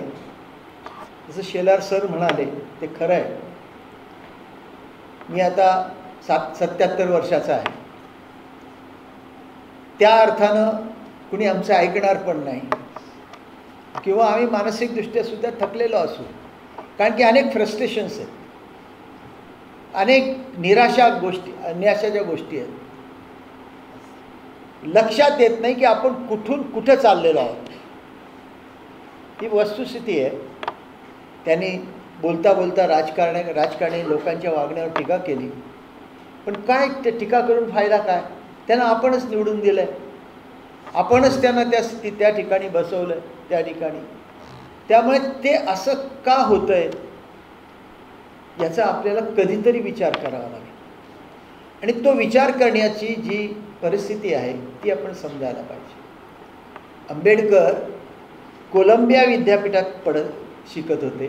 जसं शेलार सर म्हणाले ते खरं आहे. मी आता 77 वर्षाचा आहे. त्या अर्थानं कुणी आमचं ऐकणार पण नाही किंवा आम्ही मानसिकदृष्ट्या सुद्धा थकलेलो असू. कारण की अनेक फ्रस्ट्रेशन्स आहेत, अनेक निराशाच्या गोष्टी आहेत. लक्षात येत नाही की आपण कुठून कुठं चाललेलो आहोत. ही वस्तुस्थिती आहे. त्यांनी बोलता बोलता राजकारणी लोकांच्या वागण्यावर टीका केली. पण काय ते टीका करून फायदा काय? त्यांना आपणच निवडून दिलं आहे, आपणच त्यांना त्या ठिकाणी बसवलं त्या ठिकाणी. त्यामुळे ते असं का होतं आहे याचा आपल्याला कधीतरी विचार करावा लागेल. आणि तो विचार करण्याची जी परिस्थिती आहे ती आपण समजायला पाहिजे. आंबेडकर कोलंबिया विद्यापीठात शिकत होते.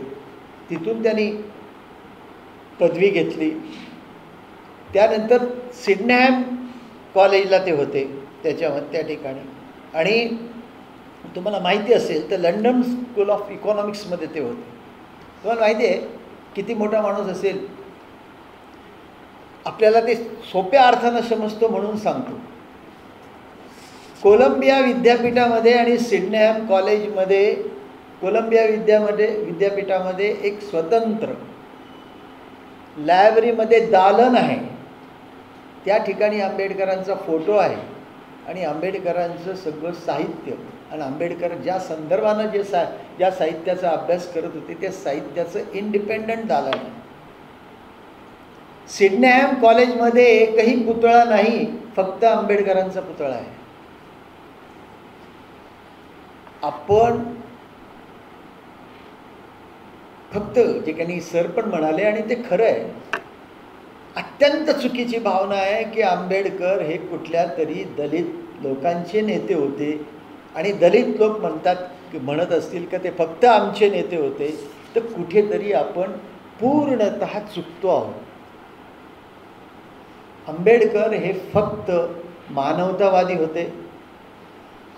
तिथून त्यांनी पदवी घेतली. त्यानंतर सिडनेहॅम कॉलेजला ते होते त्या ठिकाणी. आणि तुम्हाला माहिती असेल तर लंडन स्कूल ऑफ इकॉनॉमिक्समध्ये ते होते. तुम्हाला माहिती आहे किती मोठा माणूस असेल. आपल्याला ते सोप्या अर्थानं समजतो म्हणून सांगतो. कोलंबिया विद्यापीठामध्ये आणि सिडनेहॅम कॉलेजमध्ये कोलंबिया विद्यापीठामध्ये एक स्वतंत्र लायब्ररीमध्ये दालन आहे. त्या ठिकाणी आंबेडकरांचा फोटो आहे आणि आंबेडकरांचं सगळं साहित्य आणि आंबेडकर ज्या संदर्भानं ज्या साहित्याचा अभ्यास करत होते त्या साहित्याचं इंडिपेंडंट दालन आहे. सिडनेहॅम कॉलेजमध्ये एकही पुतळा नाही, फक्त आंबेडकरांचा पुतळा आहे. आपण फक्त जे काही सर पण म्हणाले आणि ते खरं आहे, अत्यंत चुकीची भावना आहे की आंबेडकर हे कुठल्या तरी दलित लोकांचे नेते होते आणि दलित लोक म्हणत असतील का ते फक्त आमचे नेते होते, तर कुठेतरी आपण पूर्णतः चुकतो आहोत. आंबेडकर हे फक्त मानवतावादी होते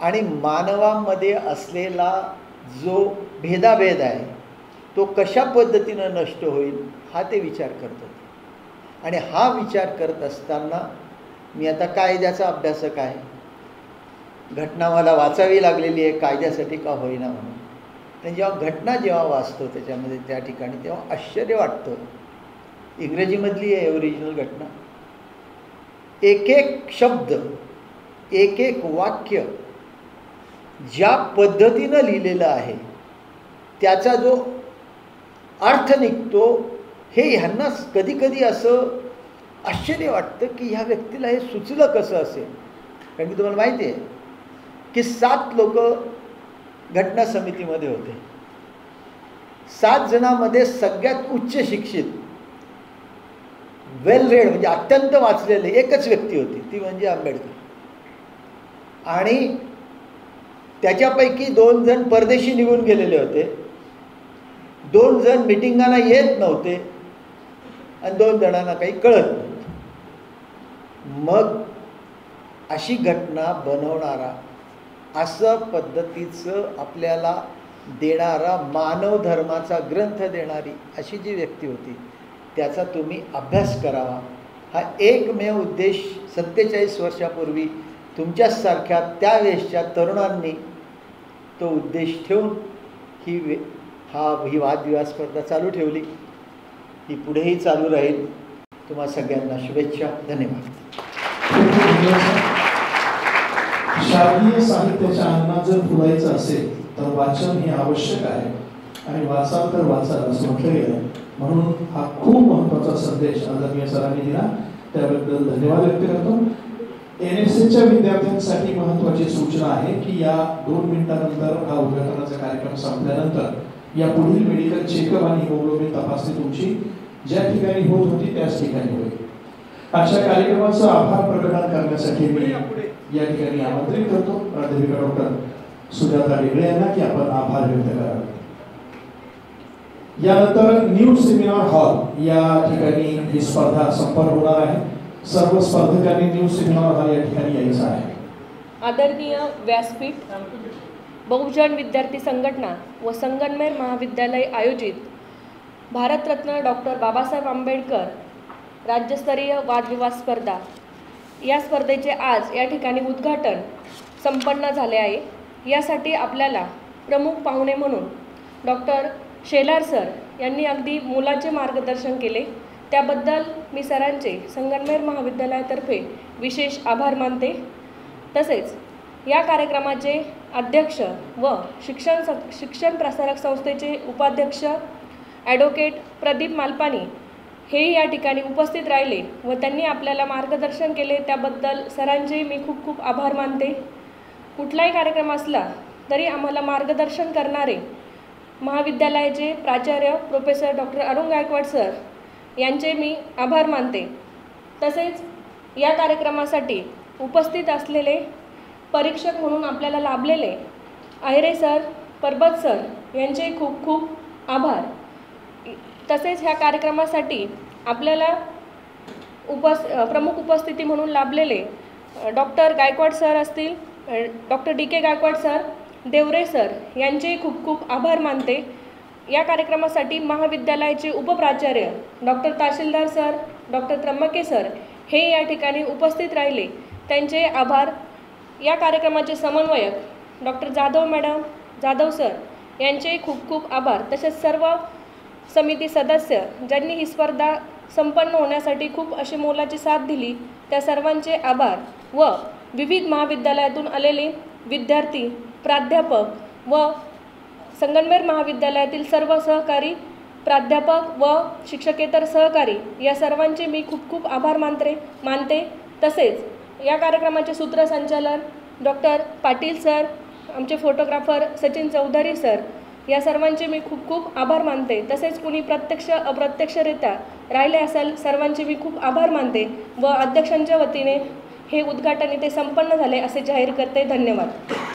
आणि मानवामध्ये असलेला जो भेदाभेद आहे तो कशा पद्धतीनं नष्ट होईल हा ते विचार करत होते. आणि हा विचार करत असताना मी आता कायद्याचा अभ्यासक आहे, घटना मला वाचावी लागलेली आहे कायद्यासाठी का होईना म्हणून. आणि जेव्हा वाचतो त्याच्यामध्ये त्या ठिकाणी तेव्हा आश्चर्य वाटतं. इंग्रजीमधली आहे ओरिजिनल घटना. एक एक शब्द, एक एक वाक्य ज्या पद्धतीनं लिहिलेलं आहे त्याचा जो अर्थ निघतो हे ह्यांना कधी कधी असं आश्चर्य वाटतं की ह्या व्यक्तीला हे सुचलं कसं असेल. कारण की तुम्हाला माहिती आहे की 7 लोक घटना समितीमध्ये होते. 7 जणांमध्ये सगळ्यात उच्च शिक्षित, वेल रेड म्हणजे अत्यंत वाचलेले एकच व्यक्ती होती, ती म्हणजे आंबेडकर. आणि त्याच्यापैकी 2 जण परदेशी निघून गेलेले होते, 2 जण मिटिंगांना येत नव्हते आणि 2 जणांना काही कळत नव्हतं. मग अशी घटना बनवणारा, असं पद्धतीचं आपल्याला देणारा, मानव धर्माचा ग्रंथ देणारी अशी जी व्यक्ती होती त्याचा तुम्ही अभ्यास करावा. हा एकमेव उद्देश 47 वर्षापूर्वी तुमच्यासारख्या त्यावेळेसच्या तरुणांनी तो उद्देश ठेवून ही वादविवाद स्पर्धा चालू ठेवली. ही पुढेही चालू राहील. तुम्हा सगळ्यांना शुभेच्छा. धन्यवाद. शालेय साहित्याच्या अन्नात जर फुलायचं असेल तर वाचन हे आवश्यक आहे आणि वाचाल तर वाचाल असं म्हटलं गेलं. म्हणून हा खूप महत्त्वाचा संदेश आदरणीय सरांनी दिला, त्याबद्दल धन्यवाद व्यक्त करतो. NSSच्या विद्यार्थ्यांसाठी महत्त्वाची सूचना आहे की या 2 मिनिटांनंतर हा उद्घाटनाचा कार्यक्रम संपल्यानंतर या पुढील मेडिकल चेकअप आणि हिमोग्लोबिन तपासणी तुमची ज्या ठिकाणी होत होती त्याच ठिकाणी होईल. अशा कार्यक्रमाचा आभार प्रकट करण्यासाठी मी या ठिकाणी आमंत्रित करतो प्राध्यापिका डॉक्टर सुजाता डेगळे यांना की आपण आभार व्यक्त करावे. यानंतर न्यू सेमिनार हॉल या ठिकाणी ही स्पर्धा संपन्न होणार आहे. सर्व स्पर्धकांनी न्यू सेमिनार हॉल या ठिकाणी यायचं आहे. आदरणीय व्यासपीठ, बहुजन विद्यार्थी संघटना व संगमनेर महाविद्यालय आयोजित भारतरत्न डॉक्टर बाबासाहेब आंबेडकर राज्यस्तरीय वादविवाद स्पर्धा या स्पर्धेचे आज या ठिकाणी उद्घाटन संपन्न झाले आहे. यासाठी आपल्याला प्रमुख पाहुणे म्हणून डॉक्टर शेलार सर यांनी अगदी मोलाचे मार्गदर्शन केले. त्याबद्दल मी सरांचे संगमनेर महाविद्यालयातर्फे विशेष आभार मानते. तसेच या कार्यक्रमाचे अध्यक्ष व शिक्षण प्रसारक संस्थेचे उपाध्यक्ष ॲडव्होकेट प्रदीप मालपानी हेही या ठिकाणी उपस्थित राहिले व त्यांनी आपल्याला मार्गदर्शन केले. त्याबद्दल सरांचे मी खूप खूप आभार मानते. कुठलाही कार्यक्रम असला तरी आम्हाला मार्गदर्शन करणारे महाविद्यालयाचे प्राचार्य professor doctor Arun Gaikwad sir यांचे मी आभार मानते. तसेच या कार्यक्रमासाठी उपस्थित असलेले परीक्षक म्हणून आपल्याला लाभलेले आहिरे सर, परबत सर यांचे खूप खूप आभार. तसेच ह्या कार्यक्रमासाठी आपल्याला प्रमुख उपस्थिती म्हणून लाभलेले डॉक्टर गायकवाड सर असतील, doctor DK Gaikwad sir, Deore sir यांचे खूप खूप आभार मानते. या कार्यक्रमासाठी महाविद्यालयाचे उपप्राचार्य doctor Tahsildar sir, doctor Trimbake sir हे या ठिकाणी उपस्थित राहिले, त्यांचे आभार. या कार्यक्रमाचे समन्वयक डॉक्टर जाधव सर यांचे खूप खूप आभार. तसेच सर्व समिती सदस्य ज्यांनी ही स्पर्धा संपन्न होण्यासाठी खूप अशी मोलाची साथ दिली त्या सर्वांचे आभार. व विविध महाविद्यालयातून आलेले विद्यार्थी, प्राध्यापक व संगमनेर महाविद्यालयातील सर्व सहकारी प्राध्यापक व शिक्षकेतर सहकारी या सर्वांचे मी खूप खूप आभार मानते. तसेच या कार्यक्रमाचे सूत्रसंचालन डॉक्टर पाटील सर, आमचे फोटोग्राफर सचिन चौधरी सर या सर्वांचे मी खूप खूप आभार मानते. तसेच कुणी प्रत्यक्ष अप्रत्यक्षरित्या राहिले असेल सर्वांचे मी खूप आभार मानते व अध्यक्षांच्या वतीने हे उद्घाटन इथे संपन्न झाले असे जाहीर करते. धन्यवाद.